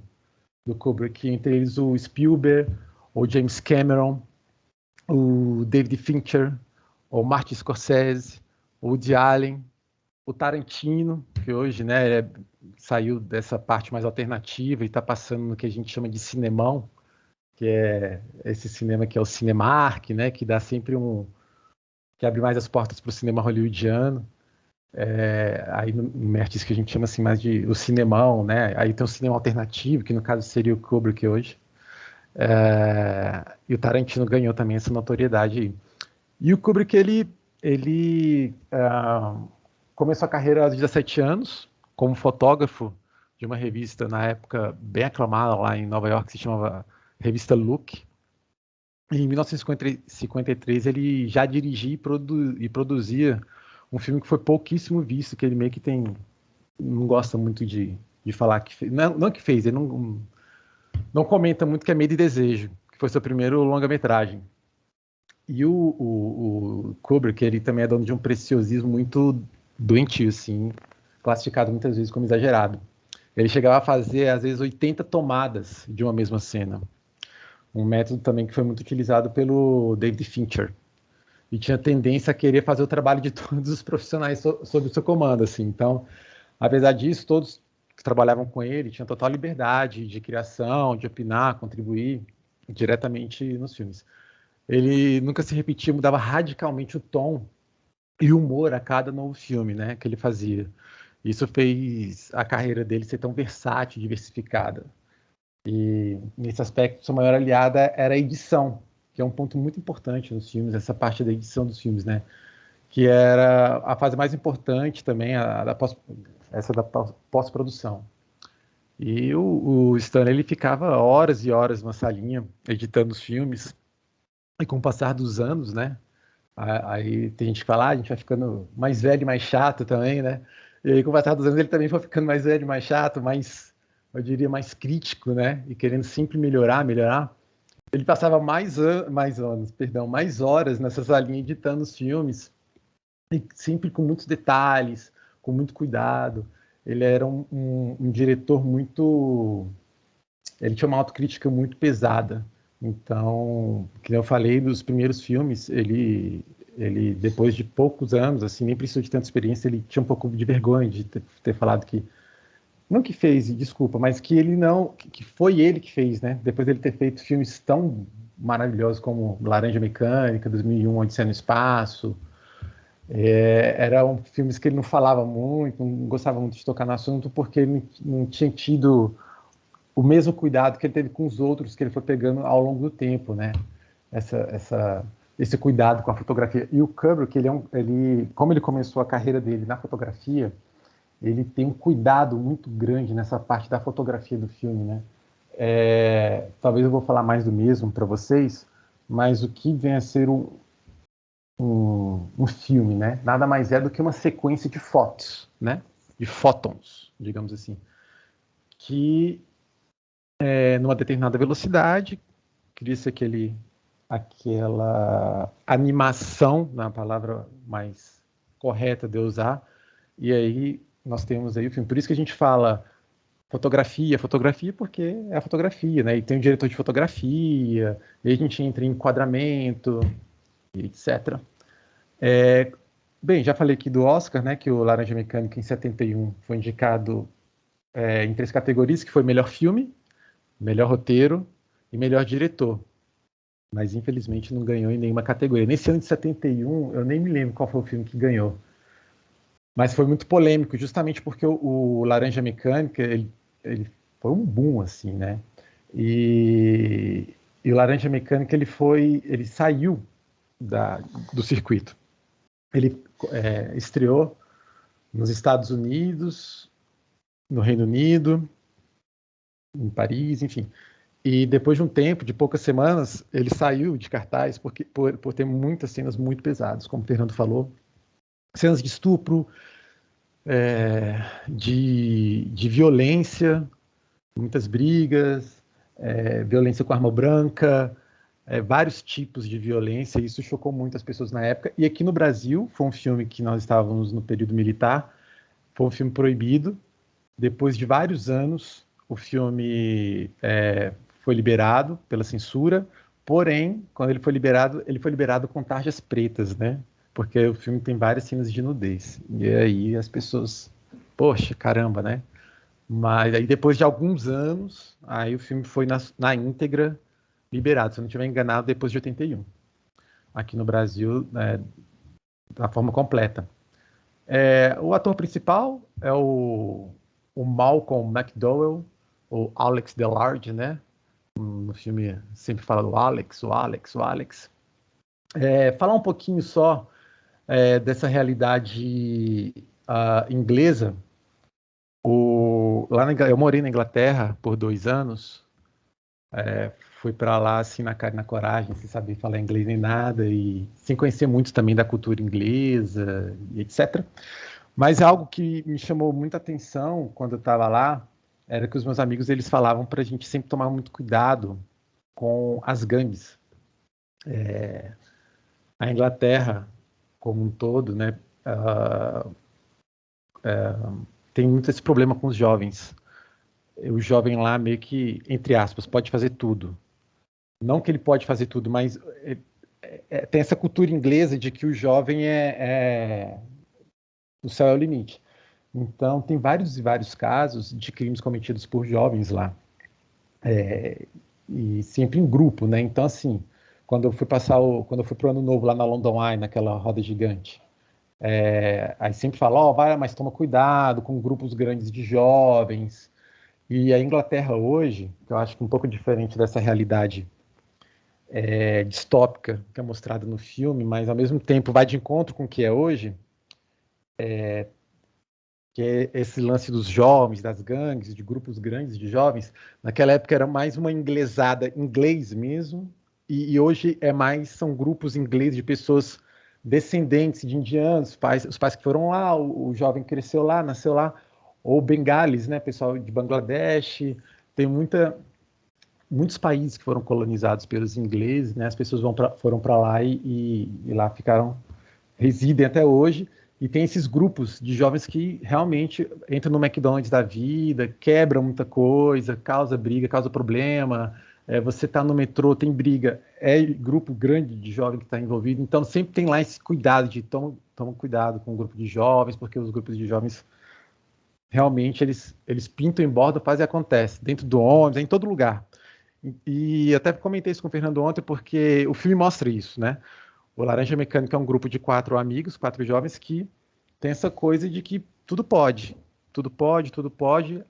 Kubrick, entre eles o Spielberg, o James Cameron, o David Fincher, o Martin Scorsese, o Woody Allen, o Tarantino, que hoje, né, saiu dessa parte mais alternativa e está passando no que a gente chama de cinemão, que é esse cinema que é o Cinemark, né, que dá sempre que abre mais as portas para o cinema hollywoodiano. Aí no artista que a gente chama assim mais de o cinemão, né? Aí tem o cinema alternativo, que no caso seria o Kubrick hoje. E o Tarantino ganhou também essa notoriedade aí. E o Kubrick, ele começou a carreira aos 17 anos, como fotógrafo de uma revista, na época, bem aclamada lá em Nova York, que se chamava Revista Look. E em 1953, ele já dirigia e produzia um filme que foi pouquíssimo visto, que ele meio que não gosta muito de falar que fez. Não que fez, ele não comenta muito, que é Medo e Desejo, que foi seu primeiro longa-metragem. E o Kubrick, ele também é dono de um preciosismo muito doentio, assim, classificado muitas vezes como exagerado. Ele chegava a fazer, às vezes, 80 tomadas de uma mesma cena. Um método também que foi muito utilizado pelo David Fincher. E tinha tendência a querer fazer o trabalho de todos os profissionais sob o seu comando, assim. Então, apesar disso, todos que trabalhavam com ele tinham total liberdade de criação, de opinar, contribuir diretamente nos filmes. Ele nunca se repetia, mudava radicalmente o tom e o humor a cada novo filme, né, que ele fazia. Isso fez a carreira dele ser tão versátil, diversificada. E nesse aspecto, sua maior aliada era a edição, que é um ponto muito importante nos filmes, essa parte da edição dos filmes, né? Que era a fase mais importante também, essa da pós-produção. E o Stanley, ele ficava horas e horas numa salinha editando os filmes, e com o passar dos anos, né? Aí tem gente que fala, a gente vai ficando mais velho e mais chato também, né? E aí com o passar dos anos ele também foi ficando mais velho e mais chato, eu diria, mais crítico, né? E querendo sempre melhorar. Ele passava mais horas nessa salinha editando os filmes, e sempre com muitos detalhes, com muito cuidado. Ele era um diretor muito... Ele tinha uma autocrítica muito pesada. Então, como eu falei, nos primeiros filmes, ele depois de poucos anos, assim, nem precisou de tanta experiência, ele tinha um pouco de vergonha de ter falado que não que fez, desculpa, mas que ele não, que foi ele que fez, né? Depois dele ter feito filmes tão maravilhosos como Laranja Mecânica, 2001, Odisseia no Espaço, eram filmes que ele não falava muito, não gostava muito de tocar no assunto, porque ele não tinha tido o mesmo cuidado que ele teve com os outros que ele foi pegando ao longo do tempo, né? Esse cuidado com a fotografia. E o Kubrick, como ele começou a carreira dele na fotografia, ele tem um cuidado muito grande nessa parte da fotografia do filme, né? Talvez eu vou falar mais do mesmo para vocês, mas o que vem a ser um filme, né? Nada mais é do que uma sequência de fotos, né? De fótons, digamos assim, que numa determinada velocidade cria-se aquela animação, na palavra mais correta de eu usar, e aí nós temos aí o filme. Por isso que a gente fala fotografia porque é a fotografia, né? E tem o diretor de fotografia, e aí a gente entra em enquadramento, etc. Bem, já falei aqui do Oscar, né? Que o Laranja Mecânica, em 71, foi indicado em 3 categorias, que foi melhor filme, melhor roteiro e melhor diretor. Mas, infelizmente, não ganhou em nenhuma categoria. Nesse ano de 71, eu nem me lembro qual foi o filme que ganhou. Mas foi muito polêmico, justamente porque o Laranja Mecânica, ele ele foi um boom, assim, né? E o Laranja Mecânica, ele saiu do circuito. Ele estreou nos Estados Unidos, no Reino Unido, em Paris, enfim. E depois de um tempo, de poucas semanas, ele saiu de cartaz por ter muitas cenas muito pesadas, como o Fernando falou. Cenas de estupro, de violência, muitas brigas, violência com arma branca, vários tipos de violência. Isso chocou muitas pessoas na época. E aqui no Brasil, foi um filme que nós estávamos no período militar, foi um filme proibido. Depois de vários anos, o filme foi liberado pela censura, porém, quando ele foi liberado com tarjas pretas, né? Porque o filme tem várias cenas de nudez. E aí as pessoas, poxa, caramba, né? Mas aí depois de alguns anos, aí o filme foi na íntegra liberado, se eu não estiver enganado, depois de 81. Aqui no Brasil, da forma completa. O ator principal é o Malcolm McDowell, o Alex Delarge, né? No filme sempre fala do Alex, o Alex, o Alex. Falar um pouquinho só dessa realidade inglesa. Eu morei na Inglaterra por 2 anos. Fui para lá assim na cara e na coragem, sem saber falar inglês nem nada e sem conhecer muito também da cultura inglesa e etc. Mas algo que me chamou muita atenção quando eu estava lá era que os meus amigos eles falavam para a gente sempre tomar muito cuidado com as gangues. A Inglaterra, como um todo, né, tem muito esse problema com os jovens. O jovem lá meio que, entre aspas, pode fazer tudo. Não que ele pode fazer tudo, mas tem essa cultura inglesa de que o jovem o céu é o limite. Então, tem vários e vários casos de crimes cometidos por jovens lá. E sempre em grupo, né? Então, assim, quando eu fui pro Ano Novo lá na London Eye, naquela roda gigante, aí sempre fala, vai, mas toma cuidado com grupos grandes de jovens. E a Inglaterra hoje, que eu acho que é um pouco diferente dessa realidade distópica que é mostrada no filme, mas ao mesmo tempo vai de encontro com o que é hoje, que é esse lance dos jovens, das gangues, de grupos grandes de jovens. Naquela época era mais uma inglesada, inglês mesmo, e hoje são grupos ingleses de pessoas descendentes de indianos, os pais que foram lá, o jovem cresceu lá, nasceu lá, ou bengalis, né, pessoal de Bangladesh. Tem muitos países que foram colonizados pelos ingleses, né, as pessoas foram para lá e lá residem até hoje. E tem esses grupos de jovens que realmente entram no McDonald's da vida, quebram muita coisa, causa briga, causa problema. Você está no metrô, tem briga, grupo grande de jovem que está envolvido. Então, sempre tem lá esse cuidado de toma cuidado com o grupo de jovens, porque os grupos de jovens realmente eles pintam em borda, fazem e acontece. Dentro do ônibus, em todo lugar. E até comentei isso com o Fernando ontem, porque o filme mostra isso, né? O Laranja Mecânica é um grupo de 4 amigos, 4 jovens que tem essa coisa de que tudo pode,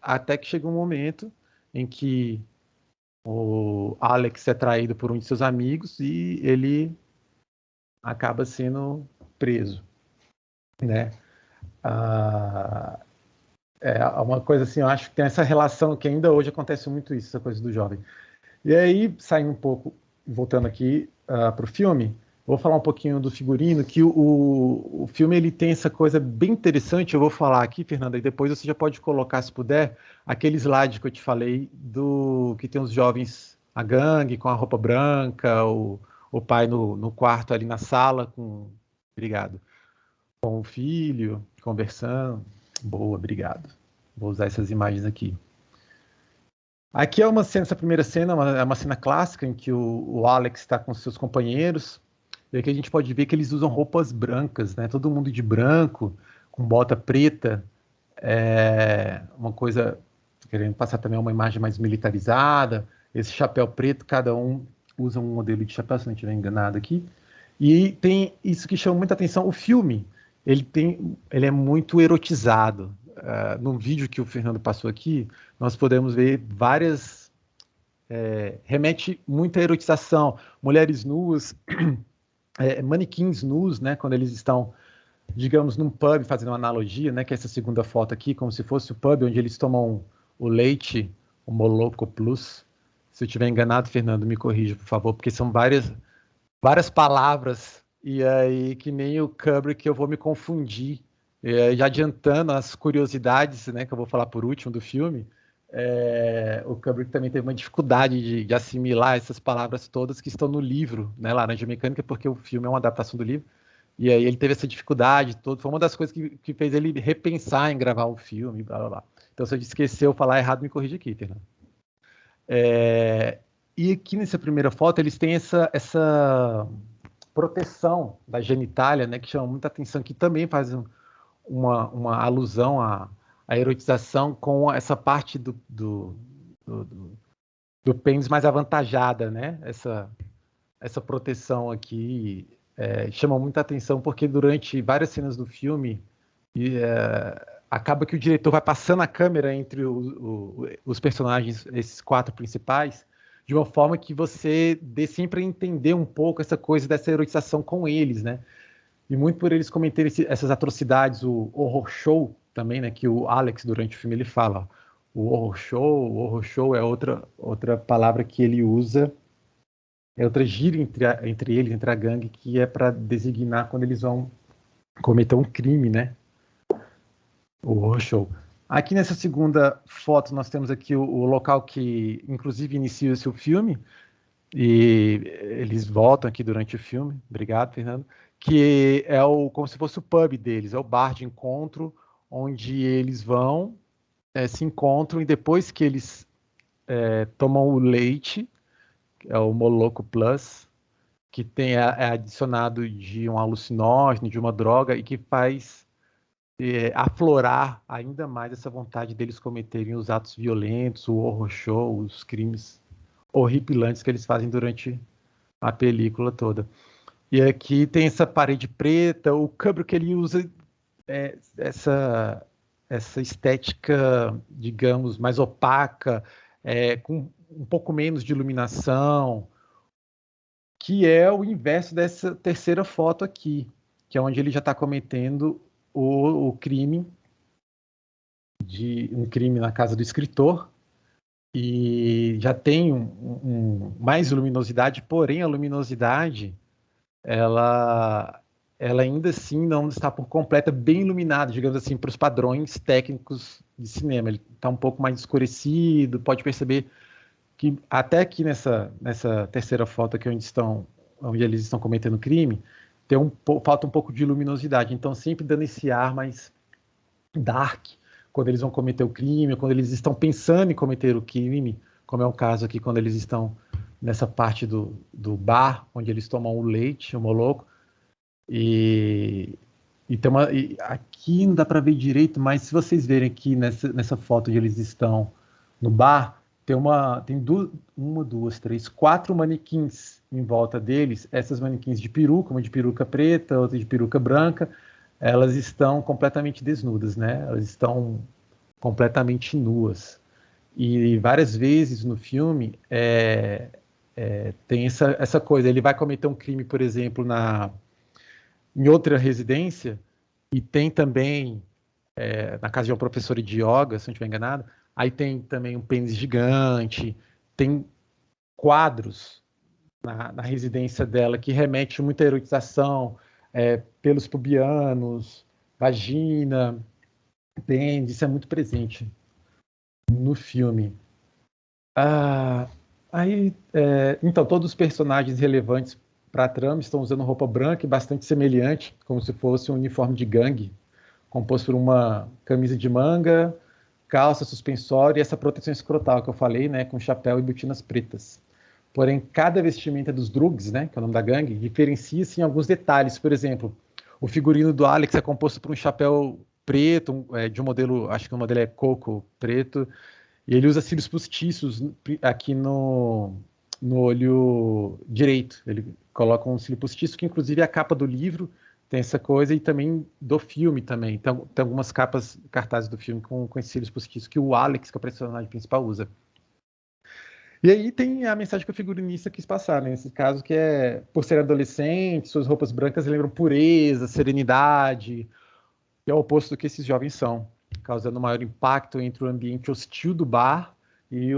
até que chega um momento em que o Alex é traído por um de seus amigos e ele acaba sendo preso, né? Uma coisa assim, eu acho que tem essa relação que ainda hoje acontece muito isso, essa coisa do jovem. E aí, saindo um pouco, voltando aqui para o filme, vou falar um pouquinho do figurino, que o filme ele tem essa coisa bem interessante. Eu vou falar aqui, Fernanda, e depois você já pode colocar, se puder, aquele slide que eu te falei, que tem os jovens, a gangue com a roupa branca, o pai no quarto ali na sala, obrigado, com o filho, conversando. Boa, obrigado. Vou usar essas imagens aqui. Aqui essa primeira cena, é uma cena clássica em que o Alex está com seus companheiros. E aqui a gente pode ver que eles usam roupas brancas, né? Todo mundo de branco, com bota preta. Uma coisa, querendo passar também uma imagem mais militarizada. Esse chapéu preto, cada um usa um modelo de chapéu, se não estiver enganado aqui. E tem isso que chama muita atenção. O filme, ele é muito erotizado. num vídeo que o Fernando passou aqui, nós podemos ver várias... remete muita erotização, mulheres nuas, manequins nus, né, quando eles estão, digamos, num pub, fazendo uma analogia, né, que é essa segunda foto aqui, como se fosse o pub onde eles tomam o leite, o Moloco Plus. Se eu estiver enganado, Fernando, me corrija, por favor, porque são várias palavras, e aí que nem o Kubrick eu vou me confundir. Já adiantando as curiosidades, né, que eu vou falar por último do filme, o Kubrick também teve uma dificuldade de assimilar essas palavras todas que estão no livro, né, Laranja Mecânica, porque o filme é uma adaptação do livro, e aí ele teve essa dificuldade toda. Foi uma das coisas que fez ele repensar em gravar o filme, blá, blá, blá. Então, se eu esqueceu falar errado, me corrija aqui, Fernando. E aqui nessa primeira foto, eles têm essa proteção da genitália, né, que chama muita atenção, que também faz uma alusão à erotização com essa parte do pênis mais avantajada, né? Essa proteção aqui chama muita atenção, porque durante várias cenas do filme acaba que o diretor vai passando a câmera entre os personagens, esses 4 principais, de uma forma que você dê sempre a entender um pouco essa coisa dessa erotização com eles, né? E muito por eles cometerem essas atrocidades, o horror show também, né? Que o Alex, durante o filme, ele fala. O horror show é outra palavra que ele usa, é outra gíria entre eles, entre a gangue, que é para designar quando eles vão cometer um crime, né? O horror show. Aqui nessa segunda foto nós temos aqui o local que, inclusive, inicia o filme, e eles voltam aqui durante o filme. Obrigado, Fernando. Que é como se fosse o pub deles, é o bar de encontro, onde eles vão, se encontram, e depois que eles tomam o leite, é o Moloco Plus, que é adicionado de um alucinógeno, de uma droga, e que faz aflorar ainda mais essa vontade deles cometerem os atos violentos, o horror show, os crimes horripilantes que eles fazem durante a película toda. E aqui tem essa parede preta, o Kubrick ele usa essa estética, digamos, mais opaca, com um pouco menos de iluminação, que é o inverso dessa terceira foto aqui, que é onde ele já está cometendo o crime, um crime na casa do escritor, e já tem mais luminosidade, porém a luminosidade ela ainda assim não está por completa bem iluminada, digamos assim, para os padrões técnicos de cinema. Ele está um pouco mais escurecido, pode perceber que até aqui nessa terceira foto aqui onde eles estão cometendo crime, falta um pouco de luminosidade, então sempre dando esse ar mais dark, quando eles vão cometer o crime, quando eles estão pensando em cometer o crime, como é o caso aqui quando eles estão nessa parte do bar, onde eles tomam o leite, o Moloco, e aqui não dá para ver direito, mas se vocês verem aqui nessa foto onde eles estão no bar, tem duas, três, 4 manequins em volta deles. Essas manequins de peruca, uma de peruca preta, outra de peruca branca, elas estão completamente desnudas, né? Elas estão completamente nuas. E várias vezes no filme tem essa coisa. Ele vai cometer um crime, por exemplo, em outra residência, e tem também na casa de uma professora de yoga, se não estiver enganado, aí tem também um pênis gigante, tem quadros na residência dela que remete muita erotização, pelos pubianos, vagina, pênis, isso é muito presente no filme. Então, todos os personagens relevantes para a trama estão usando roupa branca e bastante semelhante, como se fosse um uniforme de gangue, composto por uma camisa de manga, calça, suspensório e essa proteção escrotal que eu falei, né, com chapéu e botinas pretas. Porém, cada vestimenta dos Drugs, né, que é o nome da gangue, diferencia-se em alguns detalhes. Por exemplo, o figurino do Alex é composto por um chapéu preto, de um modelo, acho que o modelo é coco preto, e ele usa cílios postiços aqui no olho direito. Ele coloca um cílio postiço, que inclusive é a capa do livro tem essa coisa, e também do filme também. Então, tem algumas cartazes do filme com esses cílios postiços que o Alex, que é o personagem principal, usa. E aí tem a mensagem que o figurinista quis passar, né? Nesse caso, que é, por ser adolescente, suas roupas brancas lembram pureza, serenidade, que é o oposto do que esses jovens são, causando maior impacto entre o ambiente hostil do bar e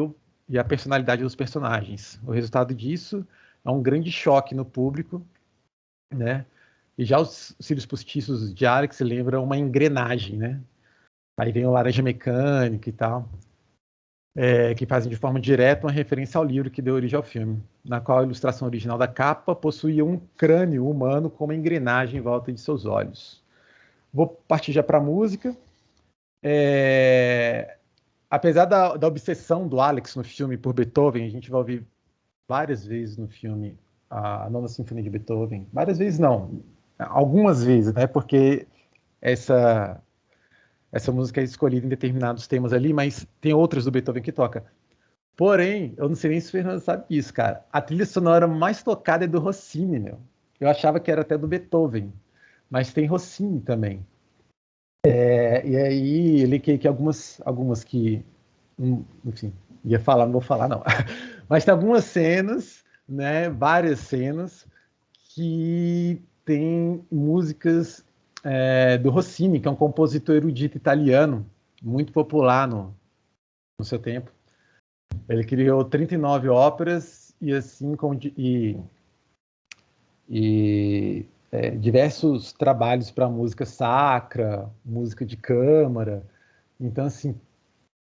a personalidade dos personagens. O resultado disso é um grande choque no público, né? E já os cílios postiços de Alex lembram uma engrenagem, né? Aí vem o Laranja Mecânica e tal, que fazem de forma direta uma referência ao livro que deu origem ao filme, na qual a ilustração original da capa possuía um crânio humano com uma engrenagem em volta de seus olhos. Vou partir já para a música. Apesar da obsessão do Alex no filme por Beethoven, a gente vai ouvir várias vezes no filme a Nona Sinfonia de Beethoven. Várias vezes não, algumas vezes, né? Porque essa música é escolhida em determinados temas ali, mas tem outras do Beethoven que toca. Porém, eu não sei nem se o Fernando sabe disso, cara. A trilha sonora mais tocada é do Rossini, meu. Eu achava que era até do Beethoven, mas tem Rossini também. E aí, ele que algumas que, enfim, ia falar, não vou falar não. Mas tem algumas cenas, né, várias cenas, que tem músicas do Rossini, que é um compositor erudito italiano, muito popular no seu tempo. Ele criou 39 óperas e assim diversos trabalhos para música sacra, música de câmara. Então, assim,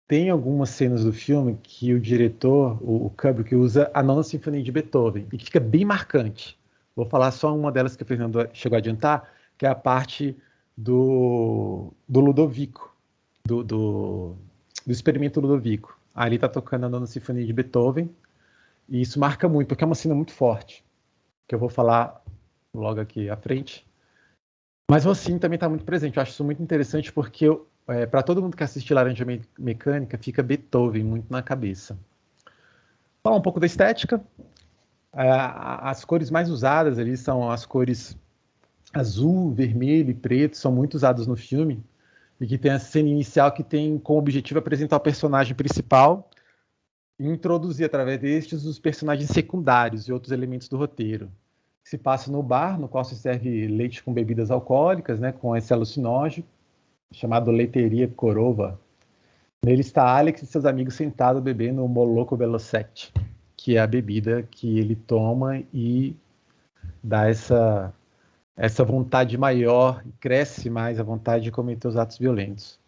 tem algumas cenas do filme que o diretor, o Kubrick, usa a Nona Sinfonia de Beethoven, e que fica bem marcante. Vou falar só uma delas que o Fernando chegou a adiantar, que é a parte do Ludovico, do experimento Ludovico. Ali está tocando a Nona Sinfonia de Beethoven, e isso marca muito, porque é uma cena muito forte, que eu vou falar logo aqui à frente. Mas o Rossini também está muito presente. Eu acho isso muito interessante, porque para todo mundo que assiste Laranja Mecânica, fica Beethoven muito na cabeça. Falar um pouco da estética. As cores mais usadas ali são as cores azul, vermelho e preto, são muito usadas no filme, e que tem a cena inicial que tem como objetivo apresentar o personagem principal e introduzir através destes os personagens secundários e outros elementos do roteiro. Se passa no bar, no qual se serve leite com bebidas alcoólicas, né, com esse alucinógeno, chamado Leiteria Korova. Nele está Alex e seus amigos sentados bebendo o Moloko Velocete, que é a bebida que ele toma e dá essa vontade maior, e cresce mais a vontade de cometer os atos violentos.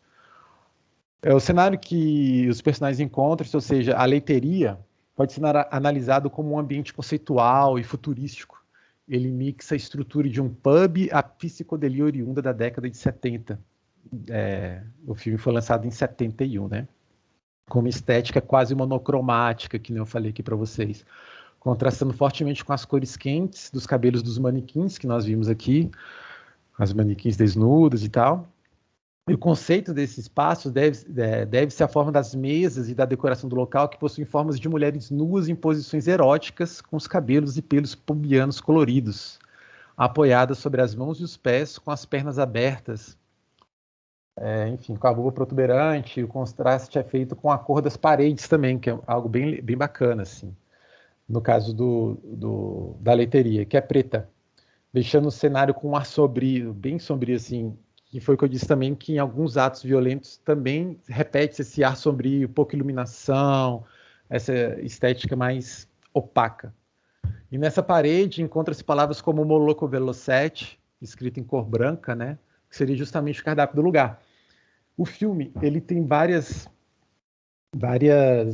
O cenário que os personagens encontram, ou seja, a leiteria, pode ser analisado como um ambiente conceitual e futurístico. Ele mixa a estrutura de um pub à psicodelia oriunda da década de 70. O filme foi lançado em 71, né? Com uma estética quase monocromática, que nem eu falei aqui para vocês, contrastando fortemente com as cores quentes dos cabelos dos manequins que nós vimos aqui, as manequins desnudas e tal. E o conceito desse espaço deve-se à forma das mesas e da decoração do local, que possuem formas de mulheres nuas em posições eróticas, com os cabelos e pelos pubianos coloridos, apoiadas sobre as mãos e os pés, com as pernas abertas, enfim, com a vulva protuberante. O contraste é feito com a cor das paredes também, que é algo bem, bem bacana, assim. No caso da leiteria, que é preta, deixando o cenário com um ar sombrio, bem sombrio, assim, que foi o que eu disse também, que em alguns atos violentos também repete esse ar sombrio, pouca iluminação, essa estética mais opaca. E nessa parede encontra-se palavras como Moloko Velocete, escrito em cor branca, né, que seria justamente o cardápio do lugar. O filme, ele tem várias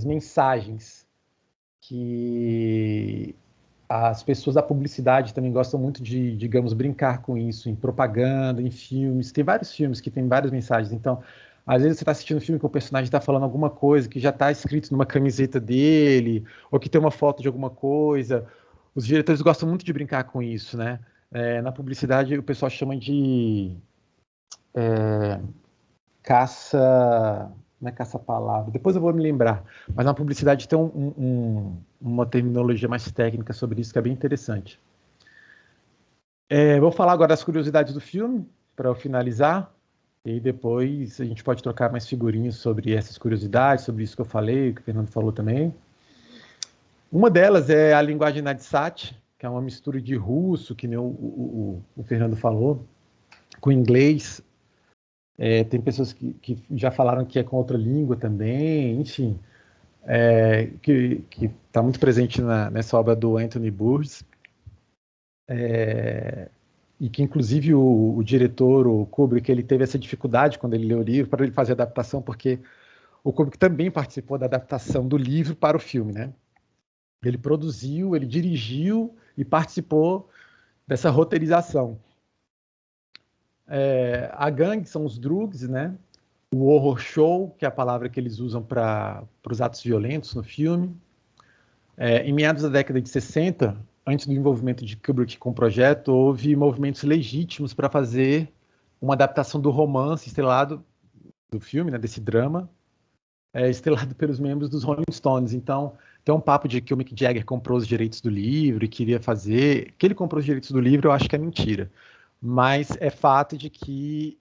mensagens que as pessoas da publicidade também gostam muito de, digamos, brincar com isso, em propaganda, em filmes. Tem vários filmes que tem várias mensagens. Então, às vezes você está assistindo um filme que o personagem está falando alguma coisa que já está escrito numa camiseta dele, ou que tem uma foto de alguma coisa. Os diretores gostam muito de brincar com isso, né? Na publicidade, o pessoal chama de caça... Não é caça-palavra, depois eu vou me lembrar. Mas na publicidade tem uma terminologia mais técnica sobre isso, que é bem interessante. Vou falar agora das curiosidades do filme, para eu finalizar, e depois a gente pode trocar mais figurinhas sobre essas curiosidades, sobre isso que eu falei, que o Fernando falou também. Uma delas é a linguagem Nadsat, que é uma mistura de russo, que nem o Fernando falou, com inglês. Tem pessoas que já falaram que é com outra língua também, enfim, que está muito presente nessa obra do Anthony Burgess. E que, inclusive, o diretor, o Kubrick, ele teve essa dificuldade quando ele leu o livro para ele fazer a adaptação, porque o Kubrick também participou da adaptação do livro para o filme, né? Ele produziu, ele dirigiu e participou dessa roteirização. A gangue são os drugs, né? O horror show, que é a palavra que eles usam para os atos violentos no filme. Em meados da década de 60, antes do envolvimento de Kubrick com o projeto, houve movimentos legítimos para fazer uma adaptação do romance estrelado do filme, né, desse drama, estrelado pelos membros dos Rolling Stones. Então, tem um papo de que o Mick Jagger comprou os direitos do livro e queria fazer... Que ele comprou os direitos do livro, eu acho que é mentira. Mas é fato de que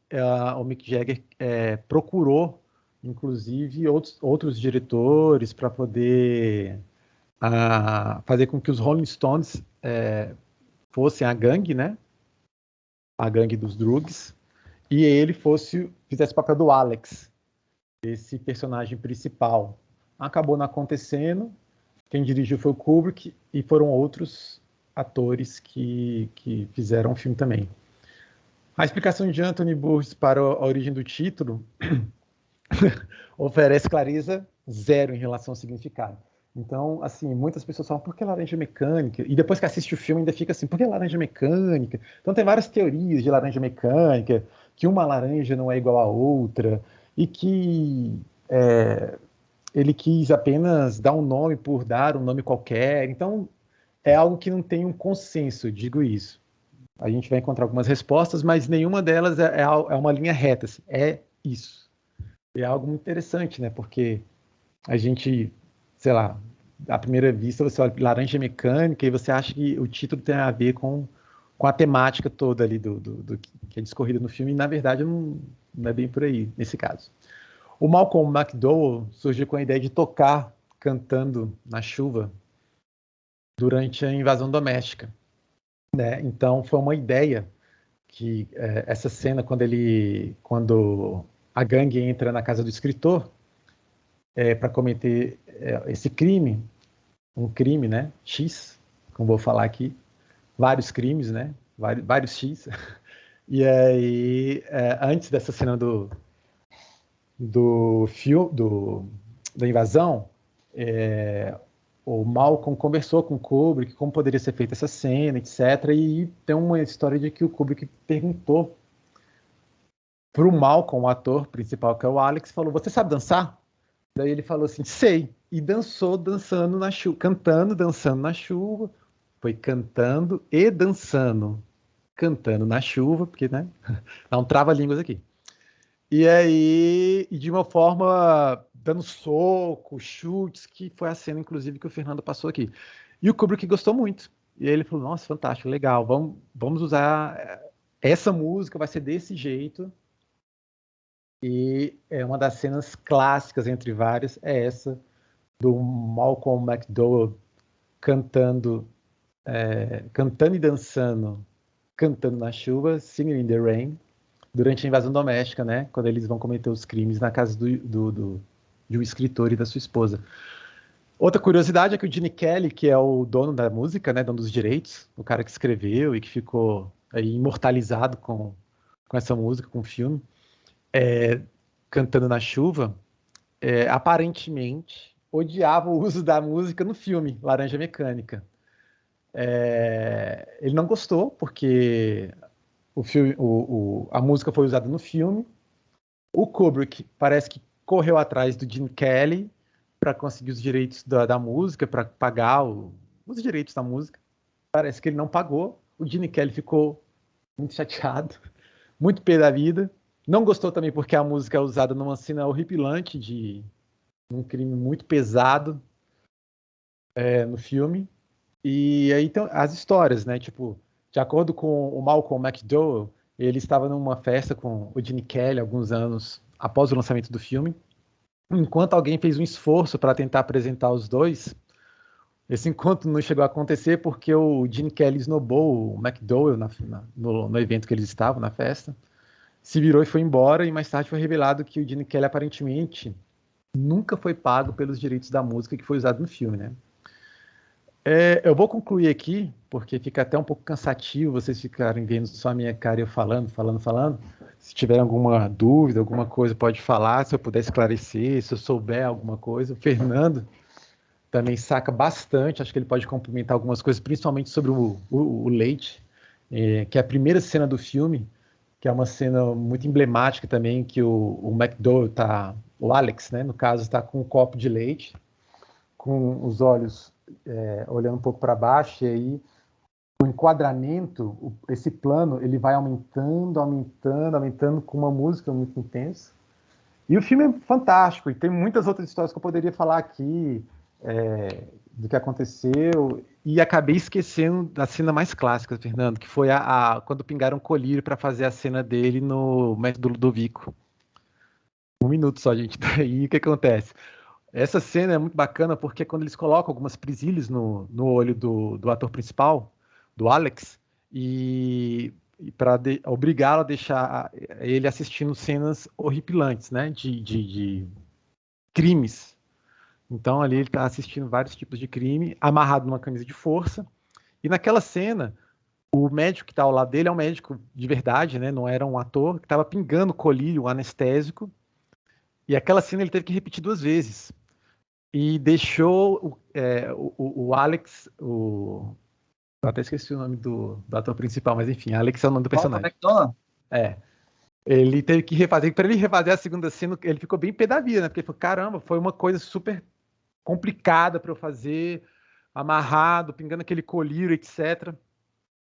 o Mick Jagger procurou, inclusive, outros diretores para poder fazer com que os Rolling Stones fossem a gangue, né? A gangue dos drugs, e ele fizesse o papel do Alex, esse personagem principal. Acabou não acontecendo, quem dirigiu foi o Kubrick, e foram outros atores que fizeram o filme também. A explicação de Anthony Burgess para a origem do título oferece clareza zero em relação ao significado. Então, assim, muitas pessoas falam, por que laranja mecânica? E depois que assiste o filme ainda fica assim, por que laranja mecânica? Então tem várias teorias de laranja mecânica, que uma laranja não é igual à outra, e que ele quis apenas dar um nome por dar um nome qualquer. Então, é algo que não tem um consenso, eu digo isso. A gente vai encontrar algumas respostas, mas nenhuma delas é uma linha reta. Assim, é isso. É algo muito interessante, né? Porque a gente, sei lá, à primeira vista você olha laranja mecânica e você acha que o título tem a ver com a temática toda ali do que é discorrida no filme, e na verdade não é bem por aí, nesse caso. O Malcolm McDowell surgiu com a ideia de tocar cantando na chuva durante a invasão doméstica, né? Então foi uma ideia que essa cena, quando a gangue entra na casa do escritor para cometer esse crime, um crime, né, X, como vou falar aqui, vários crimes, né, vários X, e aí, antes dessa cena da invasão, o Malcolm conversou com o Kubrick como poderia ser feita essa cena, etc. E tem uma história de que o Kubrick perguntou para o Malcolm, o ator principal, que é o Alex, falou, você sabe dançar? Daí ele falou assim, sei. E dançou, dançando na chuva, cantando, dançando na chuva. Foi cantando e dançando. Cantando na chuva, porque, né? Dá um trava-línguas aqui. E aí, de uma forma, dando soco, chutes, que foi a cena, inclusive, que o Fernando passou aqui. E o Kubrick gostou muito. E aí ele falou, nossa, fantástico, legal, vamos usar essa música, vai ser desse jeito. E uma das cenas clássicas, entre várias, é essa do Malcolm McDowell cantando e dançando, cantando na chuva, Singing in the Rain, durante a invasão doméstica, né? Quando eles vão cometer os crimes na casa de um escritor e da sua esposa. Outra curiosidade é que o Gene Kelly, que é o dono da música, né, dono dos direitos, o cara que escreveu e que ficou aí imortalizado com essa música, com o filme, cantando na chuva, aparentemente odiava o uso da música no filme Laranja Mecânica. Ele não gostou porque a música foi usada no filme. O Kubrick parece que correu atrás do Gene Kelly para conseguir os direitos da música, para pagar os direitos da música. Parece que ele não pagou. O Gene Kelly ficou muito chateado, muito pé da vida. Não gostou também porque a música é usada numa cena horripilante de um crime muito pesado no filme. E aí então as histórias, né? Tipo, De acordo com o Malcolm McDowell, ele estava numa festa com o Gene Kelly alguns anos após o lançamento do filme. Enquanto alguém fez um esforço para tentar apresentar os dois, esse encontro não chegou a acontecer porque o Gene Kelly esnobou o McDowell no evento que eles estavam, na festa, se virou e foi embora, e mais tarde foi revelado que o Gene Kelly aparentemente nunca foi pago pelos direitos da música que foi usada no filme, né? Eu vou concluir aqui, porque fica até um pouco cansativo vocês ficarem vendo só a minha cara e eu falando. Se tiver alguma dúvida, alguma coisa, pode falar, se eu puder esclarecer, se eu souber alguma coisa. O Fernando também saca bastante, acho que ele pode complementar algumas coisas, principalmente sobre o leite, que é a primeira cena do filme, que é uma cena muito emblemática também, que o McDowell o Alex, né, no caso, está com um copo de leite, com os olhos olhando um pouco para baixo, e aí o enquadramento, esse plano, ele vai aumentando com uma música muito intensa. E o filme é fantástico, e tem muitas outras histórias que eu poderia falar aqui, do que aconteceu, e acabei esquecendo da cena mais clássica, Fernando, que foi quando pingaram colírio para fazer a cena dele no Método Ludovico. 1 minuto só, gente. Daí o que acontece? Essa cena é muito bacana porque quando eles colocam algumas presilhas no olho do ator principal, do Alex, e para obrigá-lo a deixar ele assistindo cenas horripilantes, né, de crimes. Então ali ele está assistindo vários tipos de crime, amarrado numa camisa de força, e naquela cena o médico que está ao lado dele é um médico de verdade, né, não era um ator, que estava pingando colírio, anestésico, e aquela cena ele teve que repetir 2 vezes. E deixou o Alex, eu até esqueci o nome do ator principal, mas enfim, Alex é o nome do personagem. Ele teve que refazer, para ele refazer a segunda cena, ele ficou bem pé da vida, né? Porque ele falou, caramba, foi uma coisa super complicada para eu fazer, amarrado, pingando aquele colírio, etc.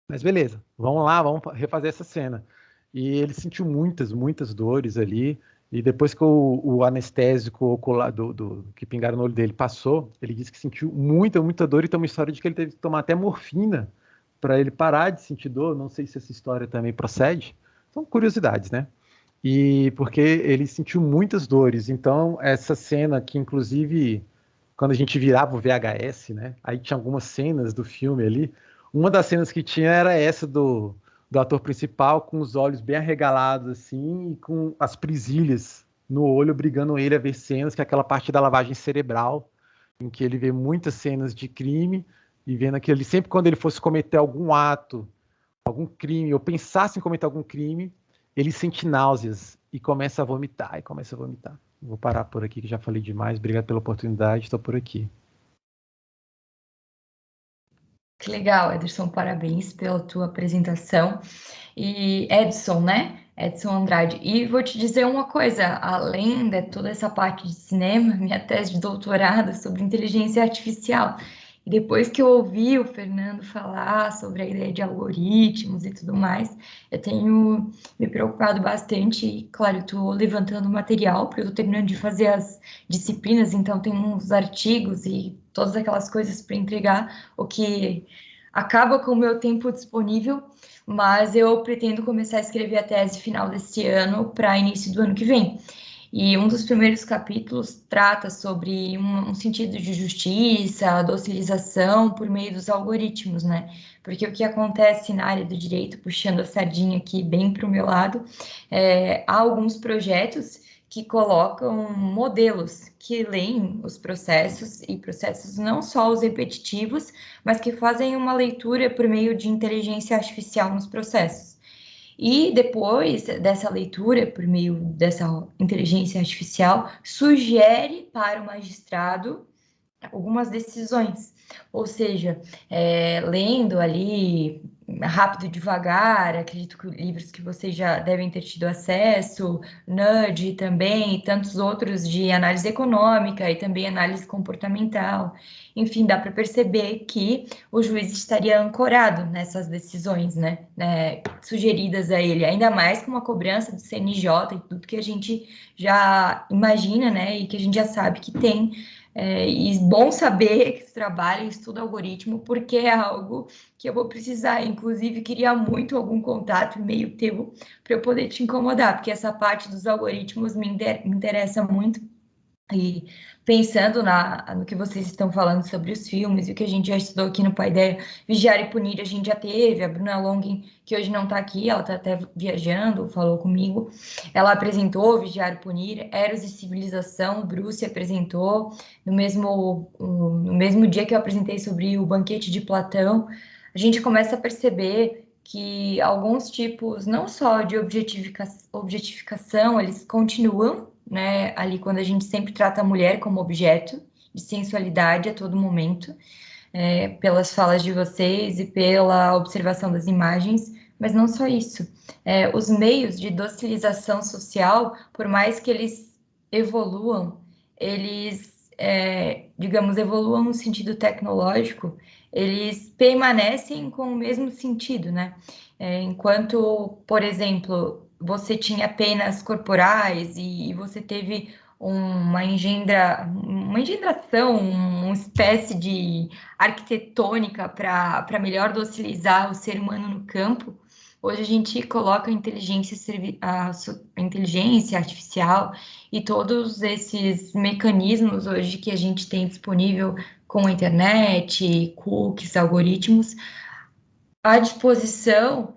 Mas beleza, vamos lá, vamos refazer essa cena. E ele sentiu muitas dores ali. E depois que o anestésico ocular que pingaram no olho dele passou, ele disse que sentiu muita dor, e tem uma história de que ele teve que tomar até morfina para ele parar de sentir dor. Não sei se essa história também procede. São curiosidades, né? E porque ele sentiu muitas dores. Então, essa cena que, inclusive, quando a gente virava o VHS, né? Aí tinha algumas cenas do filme ali. Uma das cenas que tinha era essa do ator principal com os olhos bem arregalados, assim, e com as presilhas no olho, obrigando ele a ver cenas, que é aquela parte da lavagem cerebral, em que ele vê muitas cenas de crime, e vendo aquilo, sempre quando ele fosse cometer algum ato, algum crime, ou pensasse em cometer algum crime, ele sente náuseas e começa a vomitar. Vou parar por aqui, que já falei demais. Obrigado pela oportunidade, estou por aqui. Que legal, Ederson, parabéns pela tua apresentação. E Edson, né? Edson Andrade. E vou te dizer uma coisa, além de toda essa parte de cinema, minha tese de doutorado é sobre inteligência artificial. E depois que eu ouvi o Fernando falar sobre a ideia de algoritmos e tudo mais, eu tenho me preocupado bastante. E, claro, eu estou levantando material, porque eu estou terminando de fazer as disciplinas, então tem uns artigos e todas aquelas coisas para entregar, o que acaba com o meu tempo disponível, mas eu pretendo começar a escrever a tese final desse ano para início do ano que vem. E um dos primeiros capítulos trata sobre um sentido de justiça, docilização por meio dos algoritmos, né? Porque o que acontece na área do direito, puxando a sardinha aqui bem para o meu lado, há alguns projetos que colocam modelos que leem os processos, e processos não só os repetitivos, mas que fazem uma leitura por meio de inteligência artificial nos processos. E depois dessa leitura, por meio dessa inteligência artificial, sugere para o magistrado algumas decisões. Ou seja, lendo ali rápido e devagar, acredito que livros que vocês já devem ter tido acesso, Nudge também, e tantos outros de análise econômica e também análise comportamental. Enfim, dá para perceber que o juiz estaria ancorado nessas decisões, né, sugeridas a ele, ainda mais com uma cobrança do CNJ e tudo que a gente já imagina, né, e que a gente já sabe que tem E bom saber que você trabalha e estuda algoritmo, porque é algo que eu vou precisar. Inclusive, queria muito algum contato, e-mail teu, para eu poder te incomodar, porque essa parte dos algoritmos me interessa muito. E pensando no que vocês estão falando sobre os filmes e o que a gente já estudou aqui no Paideia, Vigiar e Punir, a gente já teve, a Bruna Longin, que hoje não está aqui, ela está até viajando, falou comigo, ela apresentou Vigiar e Punir, Eros e Civilização, o Bruce apresentou, no mesmo dia que eu apresentei sobre o Banquete de Platão, a gente começa a perceber que alguns tipos, não só de objetificação, eles continuam, né, ali quando a gente sempre trata a mulher como objeto de sensualidade a todo momento, pelas falas de vocês e pela observação das imagens, mas não só isso. Os meios de docilização social, por mais que eles evoluam, eles, digamos, evoluam no sentido tecnológico, eles permanecem com o mesmo sentido, né? Enquanto, por exemplo, você tinha penas corporais e você teve uma engendração, uma espécie de arquitetônica para melhor docilizar o ser humano no campo. Hoje a gente coloca a inteligência artificial e todos esses mecanismos hoje que a gente tem disponível com a internet, cookies, algoritmos, à disposição,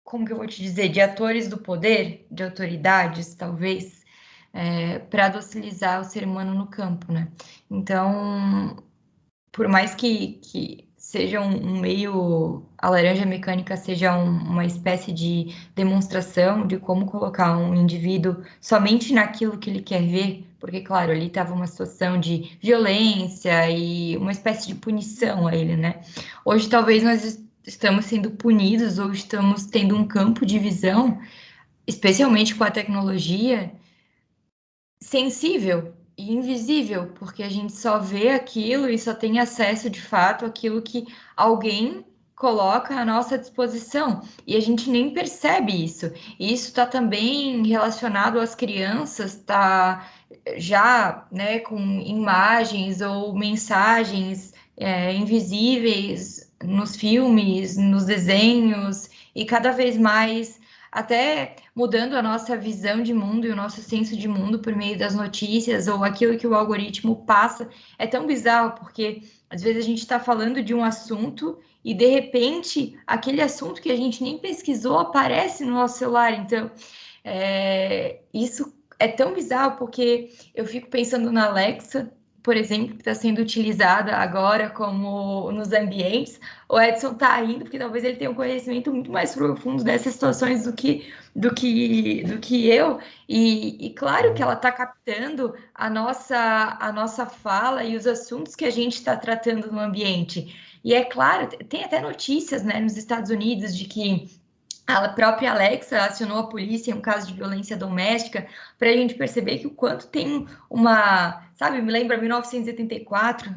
como que eu vou te dizer, de atores do poder, de autoridades, talvez, para docilizar o ser humano no campo, né? Então, por mais que seja um meio, a laranja mecânica seja uma espécie de demonstração de como colocar um indivíduo somente naquilo que ele quer ver, porque, claro, ali estava uma situação de violência e uma espécie de punição a ele, né? Hoje, talvez nós estamos sendo punidos ou estamos tendo um campo de visão, especialmente com a tecnologia, sensível e invisível, porque a gente só vê aquilo e só tem acesso de fato àquilo que alguém coloca à nossa disposição e a gente nem percebe isso. E isso está também relacionado às crianças, tá já, né, com imagens ou mensagens invisíveis nos filmes, nos desenhos e cada vez mais até mudando a nossa visão de mundo e o nosso senso de mundo por meio das notícias ou aquilo que o algoritmo passa. É tão bizarro, porque às vezes a gente está falando de um assunto e de repente aquele assunto que a gente nem pesquisou aparece no nosso celular. Então, isso é tão bizarro porque eu fico pensando na Alexa, por exemplo, que está sendo utilizada agora como nos ambientes. O Edson está rindo porque talvez ele tenha um conhecimento muito mais profundo dessas situações do que eu. E claro que ela está captando a nossa fala e os assuntos que a gente está tratando no ambiente. E é claro, tem até notícias, né, nos Estados Unidos de que a própria Alexa acionou a polícia em um caso de violência doméstica para a gente perceber que o quanto tem sabe, me lembra 1984,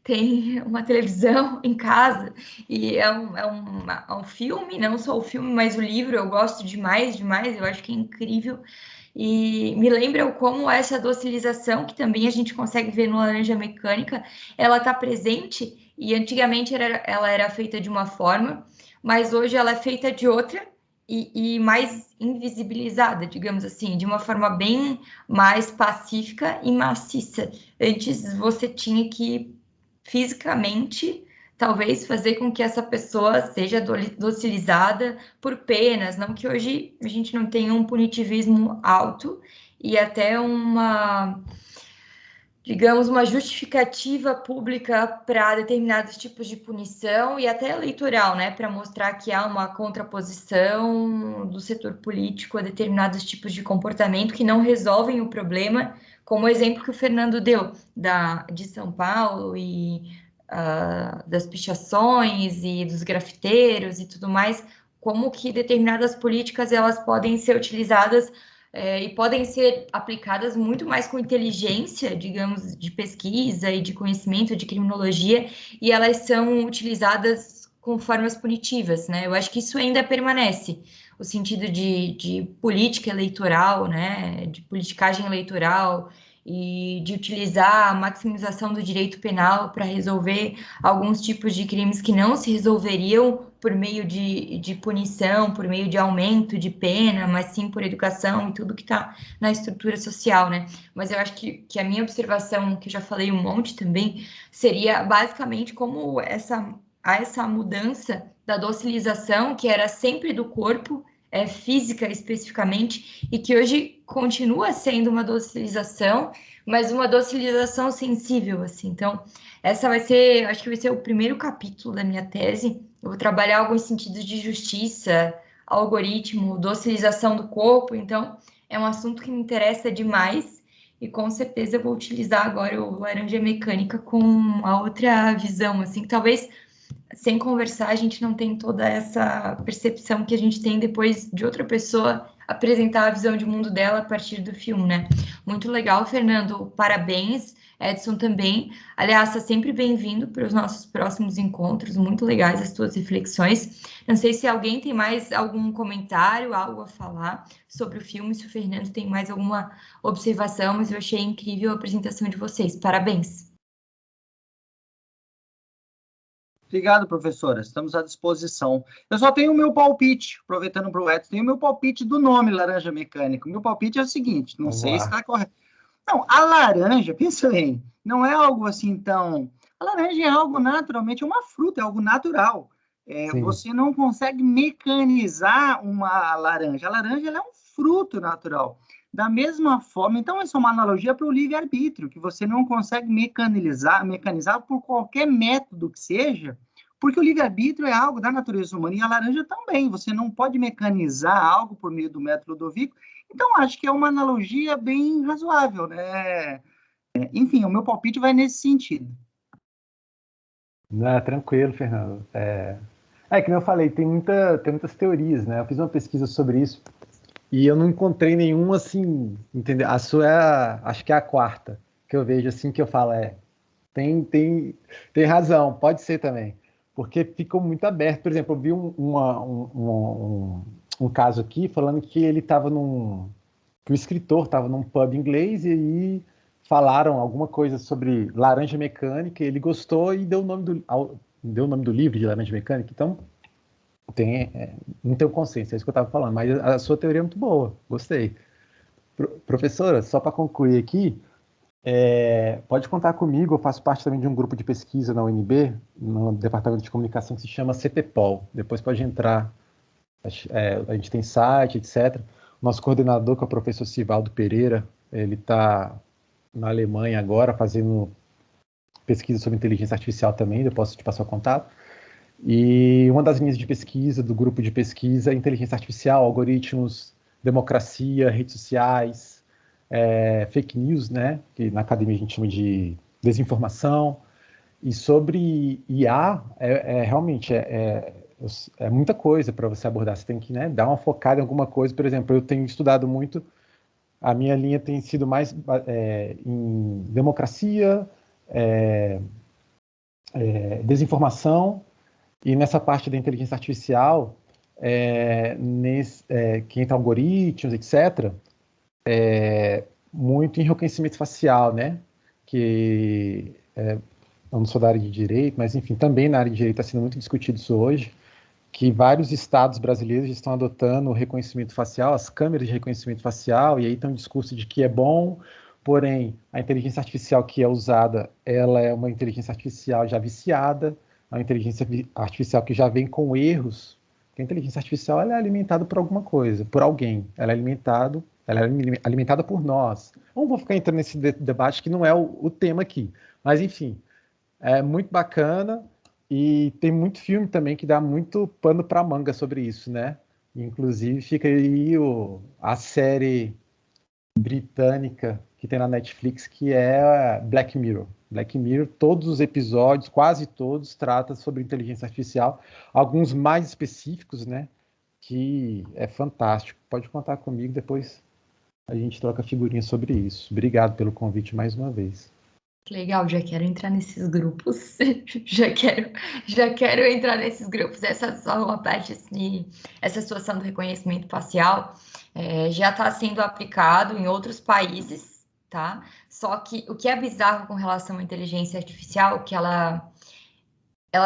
tem uma televisão em casa e é um filme, não só o filme, mas o livro eu gosto demais, demais, eu acho que é incrível. E me lembra como essa docilização, que também a gente consegue ver no Laranja Mecânica, ela está presente e antigamente ela era feita de uma forma, mas hoje ela é feita de outra e mais invisibilizada, digamos assim, de uma forma bem mais pacífica e maciça. Antes você tinha que fisicamente, talvez fazer com que essa pessoa seja docilizada por penas, não que hoje a gente não tenha um punitivismo alto e até digamos, uma justificativa pública para determinados tipos de punição e até eleitoral, né, para mostrar que há uma contraposição do setor político a determinados tipos de comportamento que não resolvem o problema, como o exemplo que o Fernando deu de São Paulo e das pichações e dos grafiteiros e tudo mais, como que determinadas políticas elas podem ser utilizadas e podem ser aplicadas muito mais com inteligência, digamos, de pesquisa e de conhecimento de criminologia, e elas são utilizadas com formas punitivas, né? Eu acho que isso ainda permanece, o sentido de política eleitoral, né? De politicagem eleitoral e de utilizar a maximização do direito penal para resolver alguns tipos de crimes que não se resolveriam por meio de punição, por meio de aumento de pena, mas sim por educação e tudo que está na estrutura social, né? Mas eu acho que a minha observação, que eu já falei um monte também, seria basicamente como essa mudança da docilização, que era sempre do corpo, física especificamente, e que hoje continua sendo uma docilização, mas uma docilização sensível, assim. Então, essa vai ser, acho que vai ser o primeiro capítulo da minha tese. Eu vou trabalhar alguns sentidos de justiça, algoritmo, docilização do corpo. Então, é um assunto que me interessa demais e com certeza eu vou utilizar agora o Laranja Mecânica com a outra visão, assim, que talvez sem conversar, a gente não tem toda essa percepção que a gente tem depois de outra pessoa apresentar a visão de mundo dela a partir do filme, né? Muito legal, Fernando. Parabéns. Edson também. Aliás, está sempre bem-vindo para os nossos próximos encontros. Muito legais as tuas reflexões. Não sei se alguém tem mais algum comentário, algo a falar sobre o filme, se o Fernando tem mais alguma observação, mas eu achei incrível a apresentação de vocês. Parabéns. Obrigado, professora. Estamos à disposição. Eu só tenho o meu palpite, aproveitando para o Edson, tenho o meu palpite do nome Laranja Mecânica. O meu palpite é o seguinte, não sei se está correto. Não, a laranja, pensa bem, não é algo assim tão... A laranja é algo naturalmente, é uma fruta, é algo natural. Você não consegue mecanizar uma laranja. A laranja ela é um fruto natural. Da mesma forma, então essa é uma analogia para o livre-arbítrio, que você não consegue mecanizar por qualquer método que seja, porque o livre-arbítrio é algo da natureza humana, e a laranja também. Você não pode mecanizar algo por meio do método Ludovico. Então, acho que é uma analogia bem razoável, né? Enfim, o meu palpite vai nesse sentido. Não, tranquilo, Fernando. Que nem eu falei, tem muitas teorias, né? Eu fiz uma pesquisa sobre isso e eu não encontrei nenhum assim, entendeu? A sua acho que é a quarta que eu vejo assim, que eu falo, tem razão, pode ser também, porque ficou muito aberto. Por exemplo, eu vi um caso aqui falando que que o escritor estava num pub inglês e aí falaram alguma coisa sobre laranja mecânica, ele gostou e deu o nome do livro de Laranja Mecânica. Então, não tem um consenso, é isso que eu estava falando, mas a sua teoria é muito boa, gostei. Professora, só para concluir aqui, pode contar comigo, eu faço parte também de um grupo de pesquisa na UNB, no Departamento de Comunicação, que se chama CPPOL. Depois pode entrar, a gente tem site, etc. Nosso coordenador, que é o professor Sivaldo Pereira, ele está na Alemanha agora, fazendo pesquisa sobre inteligência artificial também, eu posso te passar o contato. E uma das linhas de pesquisa, do grupo de pesquisa, é inteligência artificial, algoritmos, democracia, redes sociais, fake news, né, que na academia a gente chama de desinformação. E sobre IA, realmente é muita coisa para você abordar. Você tem que, né, dar uma focada em alguma coisa. Por exemplo, eu tenho estudado muito, a minha linha tem sido mais em democracia, desinformação, e nessa parte da inteligência artificial, que entra algoritmos, etc., muito em reconhecimento facial, né? Que eu não sou da área de direito, mas enfim, também na área de direito está sendo muito discutido isso hoje, que vários estados brasileiros estão adotando o reconhecimento facial, as câmeras de reconhecimento facial, e aí tem um discurso de que é bom, porém, a inteligência artificial que é usada, ela é uma inteligência artificial já viciada, é uma inteligência artificial que já vem com erros, porque a inteligência artificial ela é alimentada por alguma coisa, por alguém, ela é alimentada por nós. Não vou ficar entrando nesse debate que não é o tema aqui, mas enfim, é muito bacana. E tem muito filme também que dá muito pano para manga sobre isso, né? Inclusive fica aí a série britânica que tem na Netflix, que é Black Mirror. Black Mirror, todos os episódios, quase todos, tratam sobre inteligência artificial, alguns mais específicos, né? Que é fantástico. Pode contar comigo, depois a gente troca figurinha sobre isso. Obrigado pelo convite mais uma vez. Legal, já quero entrar nesses grupos, já quero entrar nesses grupos. Essa só uma parte assim, essa situação do reconhecimento facial já está sendo aplicado em outros países, tá? Só que o que é bizarro com relação à inteligência artificial, que ela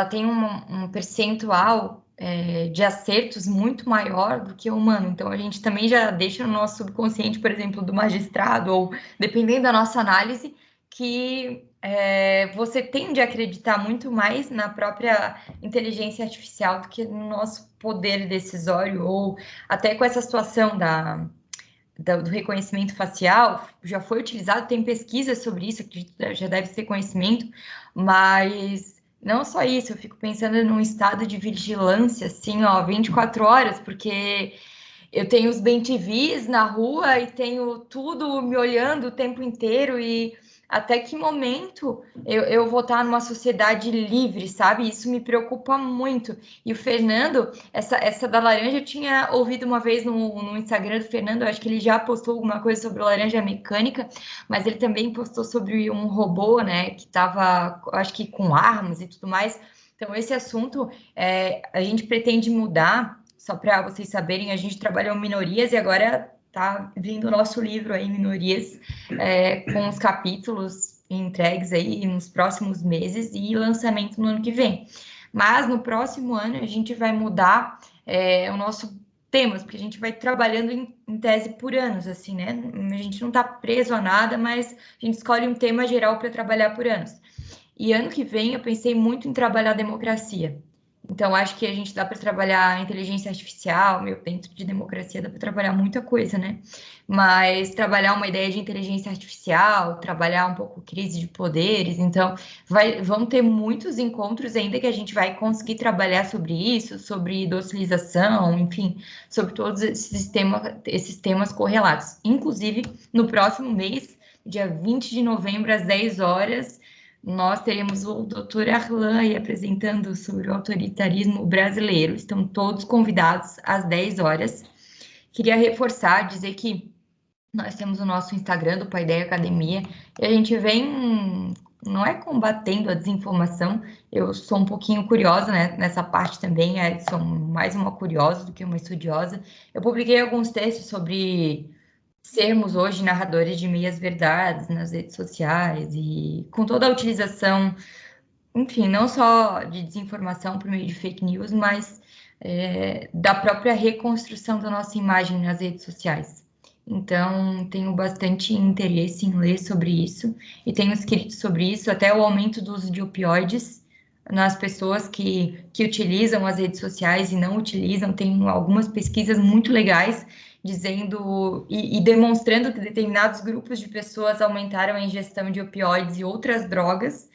tem um percentual de acertos muito maior do que o humano. Então, a gente também já deixa no nosso subconsciente, por exemplo, do magistrado, ou dependendo da nossa análise, que você tende a acreditar muito mais na própria inteligência artificial do que no nosso poder decisório, ou até com essa situação do reconhecimento facial, já foi utilizado, tem pesquisas sobre isso, acredito que já deve ser conhecimento, mas não só isso, eu fico pensando num estado de vigilância, assim, ó, 24 horas, porque eu tenho os bem-te-vis na rua e tenho tudo me olhando o tempo inteiro e até que momento eu vou estar numa sociedade livre, sabe? Isso me preocupa muito. E o Fernando, essa da laranja, eu tinha ouvido uma vez no Instagram do Fernando, eu acho que ele já postou alguma coisa sobre laranja mecânica, mas ele também postou sobre um robô, né, que estava, acho que com armas e tudo mais. Então, esse assunto a gente pretende mudar. Só para vocês saberem, a gente trabalhou em minorias e agora tá vindo o nosso livro aí, Minorias, com os capítulos entregues aí nos próximos meses e lançamento no ano que vem. Mas no próximo ano a gente vai mudar o nosso temas, porque a gente vai trabalhando em tese por anos, assim, né? A gente não está preso a nada, mas a gente escolhe um tema geral para trabalhar por anos. E ano que vem eu pensei muito em trabalhar democracia. Então, acho que a gente dá para trabalhar inteligência artificial, dentro de democracia dá para trabalhar muita coisa, né? Mas trabalhar uma ideia de inteligência artificial, trabalhar um pouco crise de poderes, então vão ter muitos encontros ainda que a gente vai conseguir trabalhar sobre isso, sobre docilização, enfim, sobre todos esses temas correlatos. Inclusive, no próximo mês, dia 20 de novembro, às 10 horas, nós teremos o Dr. Arlan aí apresentando sobre o autoritarismo brasileiro. Estão todos convidados às 10 horas. Queria reforçar, dizer que nós temos o nosso Instagram do Paideia Academia e a gente vem, não é combatendo a desinformação, eu sou um pouquinho curiosa, né, nessa parte também, sou mais uma curiosa do que uma estudiosa. Eu publiquei alguns textos sobre sermos hoje narradores de meias-verdades nas redes sociais e com toda a utilização, enfim, não só de desinformação por meio de fake news, mas da própria reconstrução da nossa imagem nas redes sociais. Então, tenho bastante interesse em ler sobre isso e tenho escrito sobre isso, até o aumento do uso de opioides nas pessoas que utilizam as redes sociais e não utilizam. Tem algumas pesquisas muito legais dizendo e demonstrando que determinados grupos de pessoas aumentaram a ingestão de opioides e outras drogas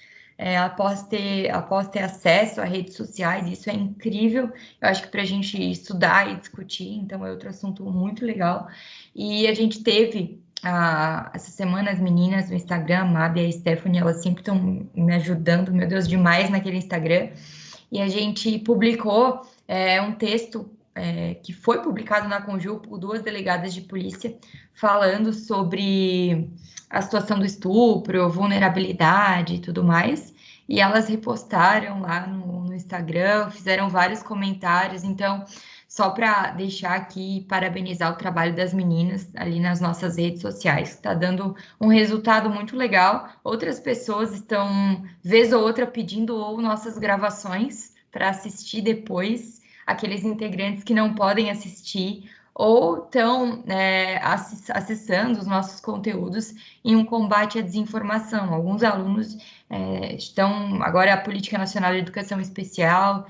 após ter acesso a redes sociais. Isso é incrível. Eu acho que para a gente estudar e discutir, então é outro assunto muito legal. E a gente teve essa semana as meninas no Instagram, a Mabi e a Stephanie, elas sempre estão me ajudando, meu Deus, demais naquele Instagram. E a gente publicou um texto que foi publicado na Conjur por 2 delegadas de polícia, falando sobre a situação do estupro, vulnerabilidade e tudo mais. E elas repostaram lá no Instagram, fizeram vários comentários. Então, só para deixar aqui, parabenizar o trabalho das meninas ali nas nossas redes sociais, que está dando um resultado muito legal. Outras pessoas estão, vez ou outra, pedindo ou nossas gravações para assistir depois, aqueles integrantes que não podem assistir, ou estão acessando os nossos conteúdos em um combate à desinformação. Alguns alunos estão, agora a Política Nacional de Educação Especial,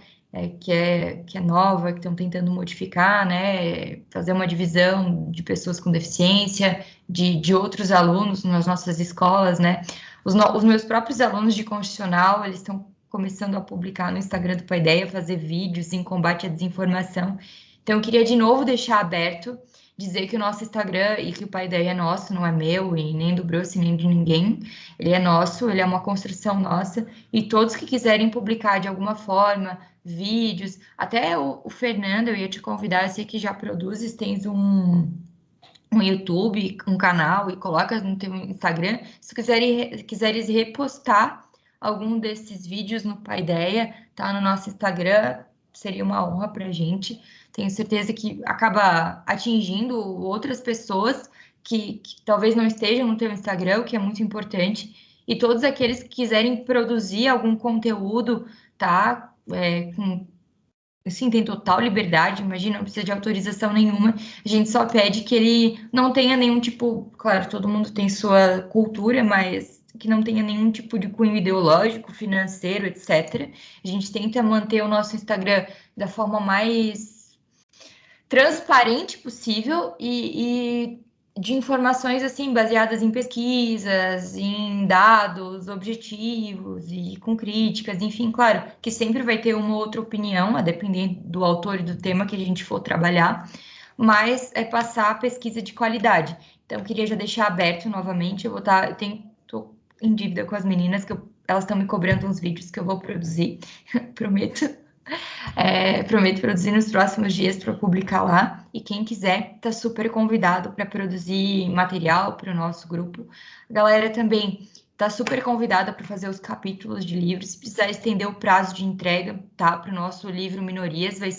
que é nova, que estão tentando modificar, né, fazer uma divisão de pessoas com deficiência, de outros alunos nas nossas escolas, né. Os meus próprios alunos de Constitucional, eles estão começando a publicar no Instagram do Paideia, fazer vídeos em combate à desinformação. Então, eu queria de novo deixar aberto, dizer que o nosso Instagram e que o Paideia é nosso, não é meu e nem do Bruce, nem de ninguém. Ele é nosso, ele é uma construção nossa, e todos que quiserem publicar de alguma forma vídeos, até o Fernando, eu ia te convidar, eu sei que já produzes, tens um YouTube, um canal, e coloca no teu Instagram, se quiseres repostar algum desses vídeos no Paideia, tá no nosso Instagram, seria uma honra pra gente. Tenho certeza que acaba atingindo outras pessoas que talvez não estejam no teu Instagram, o que é muito importante, e todos aqueles que quiserem produzir algum conteúdo, tá? Assim, tem total liberdade, imagina, não precisa de autorização nenhuma. A gente só pede que ele não tenha nenhum tipo, claro, todo mundo tem sua cultura, mas que não tenha nenhum tipo de cunho ideológico, financeiro, etc. A gente tenta manter o nosso Instagram da forma mais transparente possível e de informações assim baseadas em pesquisas, em dados objetivos e com críticas, enfim, claro, que sempre vai ter uma outra opinião, a depender do autor e do tema que a gente for trabalhar, mas é passar a pesquisa de qualidade. Então, queria já deixar aberto novamente, eu vou estar, tô em dívida com as meninas, elas estão me cobrando uns vídeos que eu vou produzir, prometo. Prometo produzir nos próximos dias para publicar lá. E quem quiser, está super convidado para produzir material para o nosso grupo. A galera também está super convidada para fazer os capítulos de livros. Se precisar estender o prazo de entrega, tá? Para o nosso livro Minorias, vai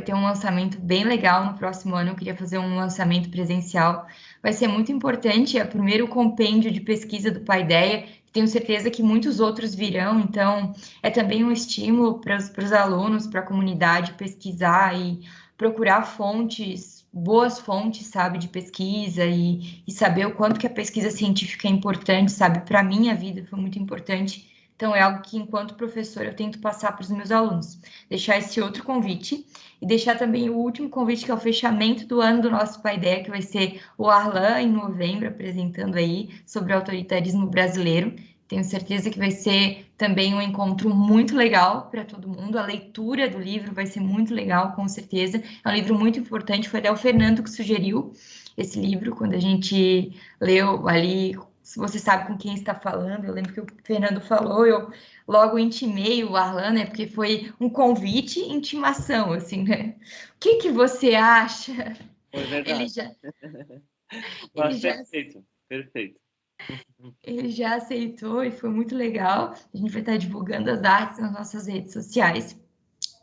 ter um lançamento bem legal no próximo ano. Eu queria fazer um lançamento presencial. Vai ser muito importante. É o primeiro compêndio de pesquisa do Paideia. Tenho certeza que muitos outros virão, então é também um estímulo para os alunos, para a comunidade pesquisar e procurar fontes, boas fontes, sabe, de pesquisa e saber o quanto que a pesquisa científica é importante, sabe? Para a minha vida foi muito importante. Então, é algo que, enquanto professora, eu tento passar para os meus alunos. Deixar esse outro convite e deixar também o último convite, que é o fechamento do ano do nosso Paideia, que vai ser o Arlan, em novembro, apresentando aí sobre o autoritarismo brasileiro. Tenho certeza que vai ser também um encontro muito legal para todo mundo. A leitura do livro vai ser muito legal, com certeza. É um livro muito importante. Foi até o Fernando que sugeriu esse livro, quando a gente leu ali. Se você sabe com quem está falando, eu lembro que o Fernando falou, eu logo intimei o Arlan, né? Porque foi um convite e intimação, assim, né? O que que você acha? Foi Ele verdade. já, ele Mas já perfeito, perfeito. Ele já aceitou e foi muito legal. A gente vai estar divulgando as artes nas nossas redes sociais.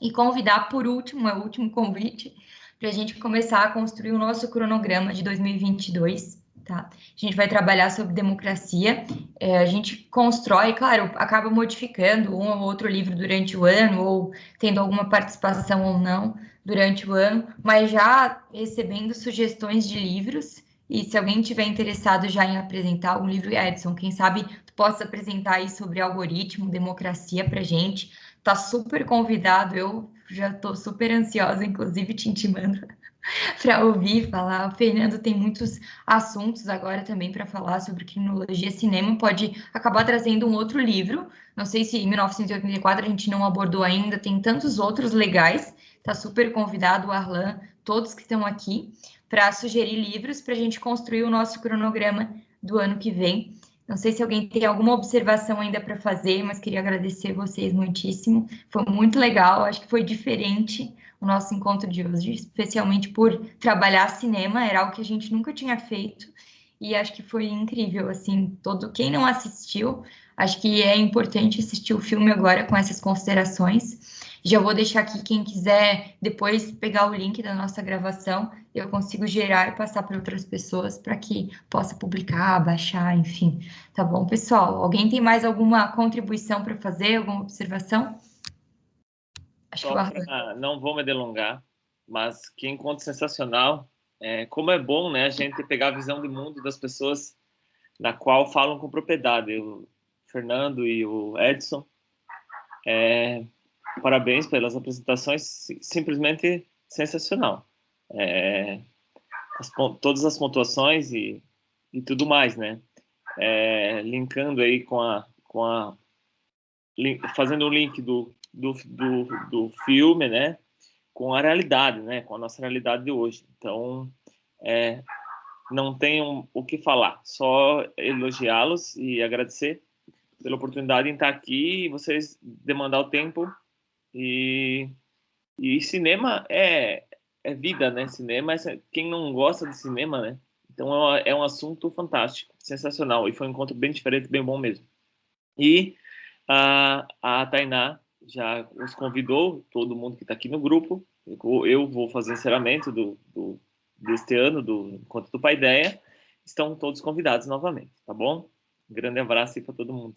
E convidar, por último, é o último convite, para a gente começar a construir o nosso cronograma de 2022. Tá? A gente vai trabalhar sobre democracia. A gente constrói, claro, acaba modificando um ou outro livro durante o ano, ou tendo alguma participação ou não durante o ano, mas já recebendo sugestões de livros. E se alguém tiver interessado já em apresentar algum livro, Edson, quem sabe tu possa apresentar aí sobre algoritmo, democracia para gente. Tá super convidado, eu já estou super ansiosa, inclusive te intimando para ouvir falar. O Fernando tem muitos assuntos agora também para falar sobre criminologia. Cinema pode acabar trazendo um outro livro. Não sei se em 1984 a gente não abordou ainda, tem tantos outros legais. Tá super convidado o Arlan, todos que estão aqui, para sugerir livros para a gente construir o nosso cronograma do ano que vem. Não sei se alguém tem alguma observação ainda para fazer, mas queria agradecer vocês muitíssimo. Foi muito legal, acho que foi diferente o nosso encontro de hoje, especialmente por trabalhar cinema, era algo que a gente nunca tinha feito e acho que foi incrível, assim, quem não assistiu, acho que é importante assistir o filme agora com essas considerações. Já vou deixar aqui quem quiser depois pegar o link da nossa gravação, eu consigo gerar e passar para outras pessoas para que possa publicar, baixar, enfim. Tá bom, pessoal? Alguém tem mais alguma contribuição para fazer, alguma observação? Acho que o Só Arthur. para não vou me delongar, mas que encontro sensacional. Como é bom, né, a gente pegar a visão de mundo das pessoas na qual falam com propriedade. O Fernando e o Edson, parabéns pelas apresentações, simplesmente sensacional. Todas as pontuações e tudo mais, né? Linkando aí fazendo o link do filme, né? Com a realidade, né? Com a nossa realidade de hoje. Então, não tenho o que falar, só elogiá-los e agradecer pela oportunidade de estar aqui e vocês demandar o tempo. E cinema é vida, né? Cinema quem não gosta de cinema, né? Então é um assunto fantástico, sensacional, e foi um encontro bem diferente, bem bom mesmo. E a Tainá já os convidou, todo mundo que está aqui no grupo. Eu vou fazer encerramento deste ano, do Encontro do Paideia, estão todos convidados novamente, tá bom? Um grande abraço aí para todo mundo.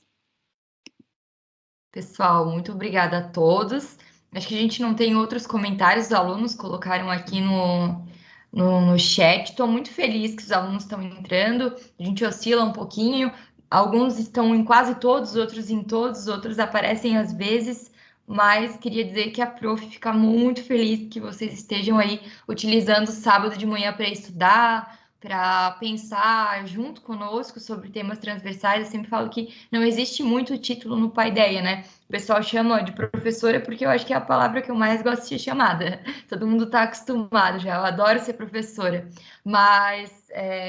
Pessoal, muito obrigada a todos. Acho que a gente não tem outros comentários, os alunos colocaram aqui no chat. Estou muito feliz que os alunos estão entrando, a gente oscila um pouquinho, alguns estão em quase todos, outros em todos, outros aparecem às vezes, mas queria dizer que a prof fica muito feliz que vocês estejam aí utilizando o sábado de manhã para estudar, para pensar junto conosco sobre temas transversais. Eu sempre falo que não existe muito título no Paideia, né? O pessoal chama de professora porque eu acho que é a palavra que eu mais gosto de ser chamada. Todo mundo está acostumado já, eu adoro ser professora. Mas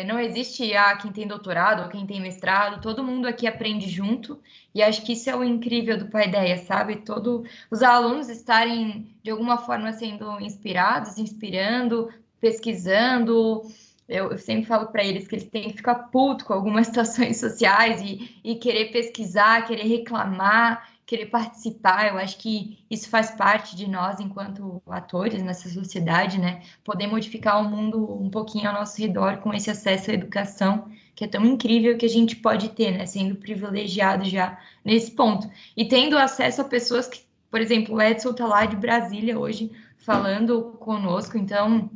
não existe quem tem doutorado ou quem tem mestrado, todo mundo aqui aprende junto. E acho que isso é o incrível do Paideia, sabe? Todos os alunos estarem, de alguma forma, sendo inspirados, inspirando, pesquisando. Eu sempre falo para eles que eles têm que ficar puto com algumas situações sociais e querer pesquisar, querer reclamar, querer participar. Eu acho que isso faz parte de nós enquanto atores nessa sociedade, né? Poder modificar o mundo um pouquinho ao nosso redor com esse acesso à educação, que é tão incrível que a gente pode ter, né? Sendo privilegiado já nesse ponto. E tendo acesso a pessoas que, por exemplo, o Edson está lá de Brasília hoje falando conosco, então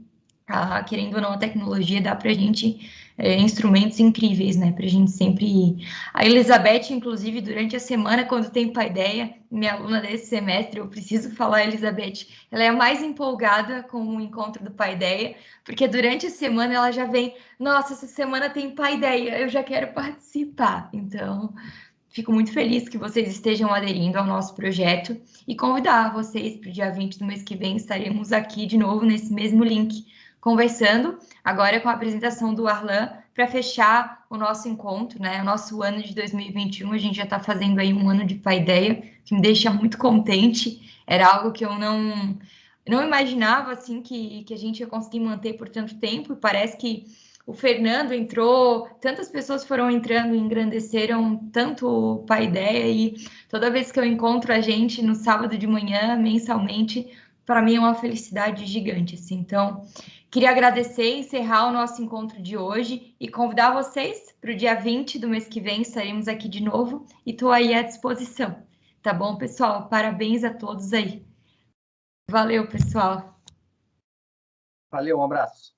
querendo ou não, a tecnologia dá para a gente instrumentos incríveis, né? Para a gente sempre ir. A Elizabeth, inclusive, durante a semana, quando tem Paideia, minha aluna desse semestre, eu preciso falar, Elizabeth, ela é a mais empolgada com o encontro do Paideia, porque durante a semana ela já vem, nossa, essa semana tem Paideia, eu já quero participar. Então, fico muito feliz que vocês estejam aderindo ao nosso projeto e convidar vocês para o dia 20 do mês que vem, estaremos aqui de novo nesse mesmo link, conversando, agora com a apresentação do Arlan, para fechar o nosso encontro, né? O nosso ano de 2021, a gente já está fazendo aí um ano de Paideia, que me deixa muito contente, era algo que eu não imaginava, assim, que a gente ia conseguir manter por tanto tempo, e parece que o Fernando entrou, tantas pessoas foram entrando e engrandeceram tanto o Paideia, e toda vez que eu encontro a gente no sábado de manhã, mensalmente, para mim é uma felicidade gigante, assim. Então, queria agradecer, encerrar o nosso encontro de hoje e convidar vocês para o dia 20 do mês que vem, estaremos aqui de novo e estou aí à disposição. Tá bom, pessoal? Parabéns a todos aí. Valeu, pessoal. Valeu, um abraço.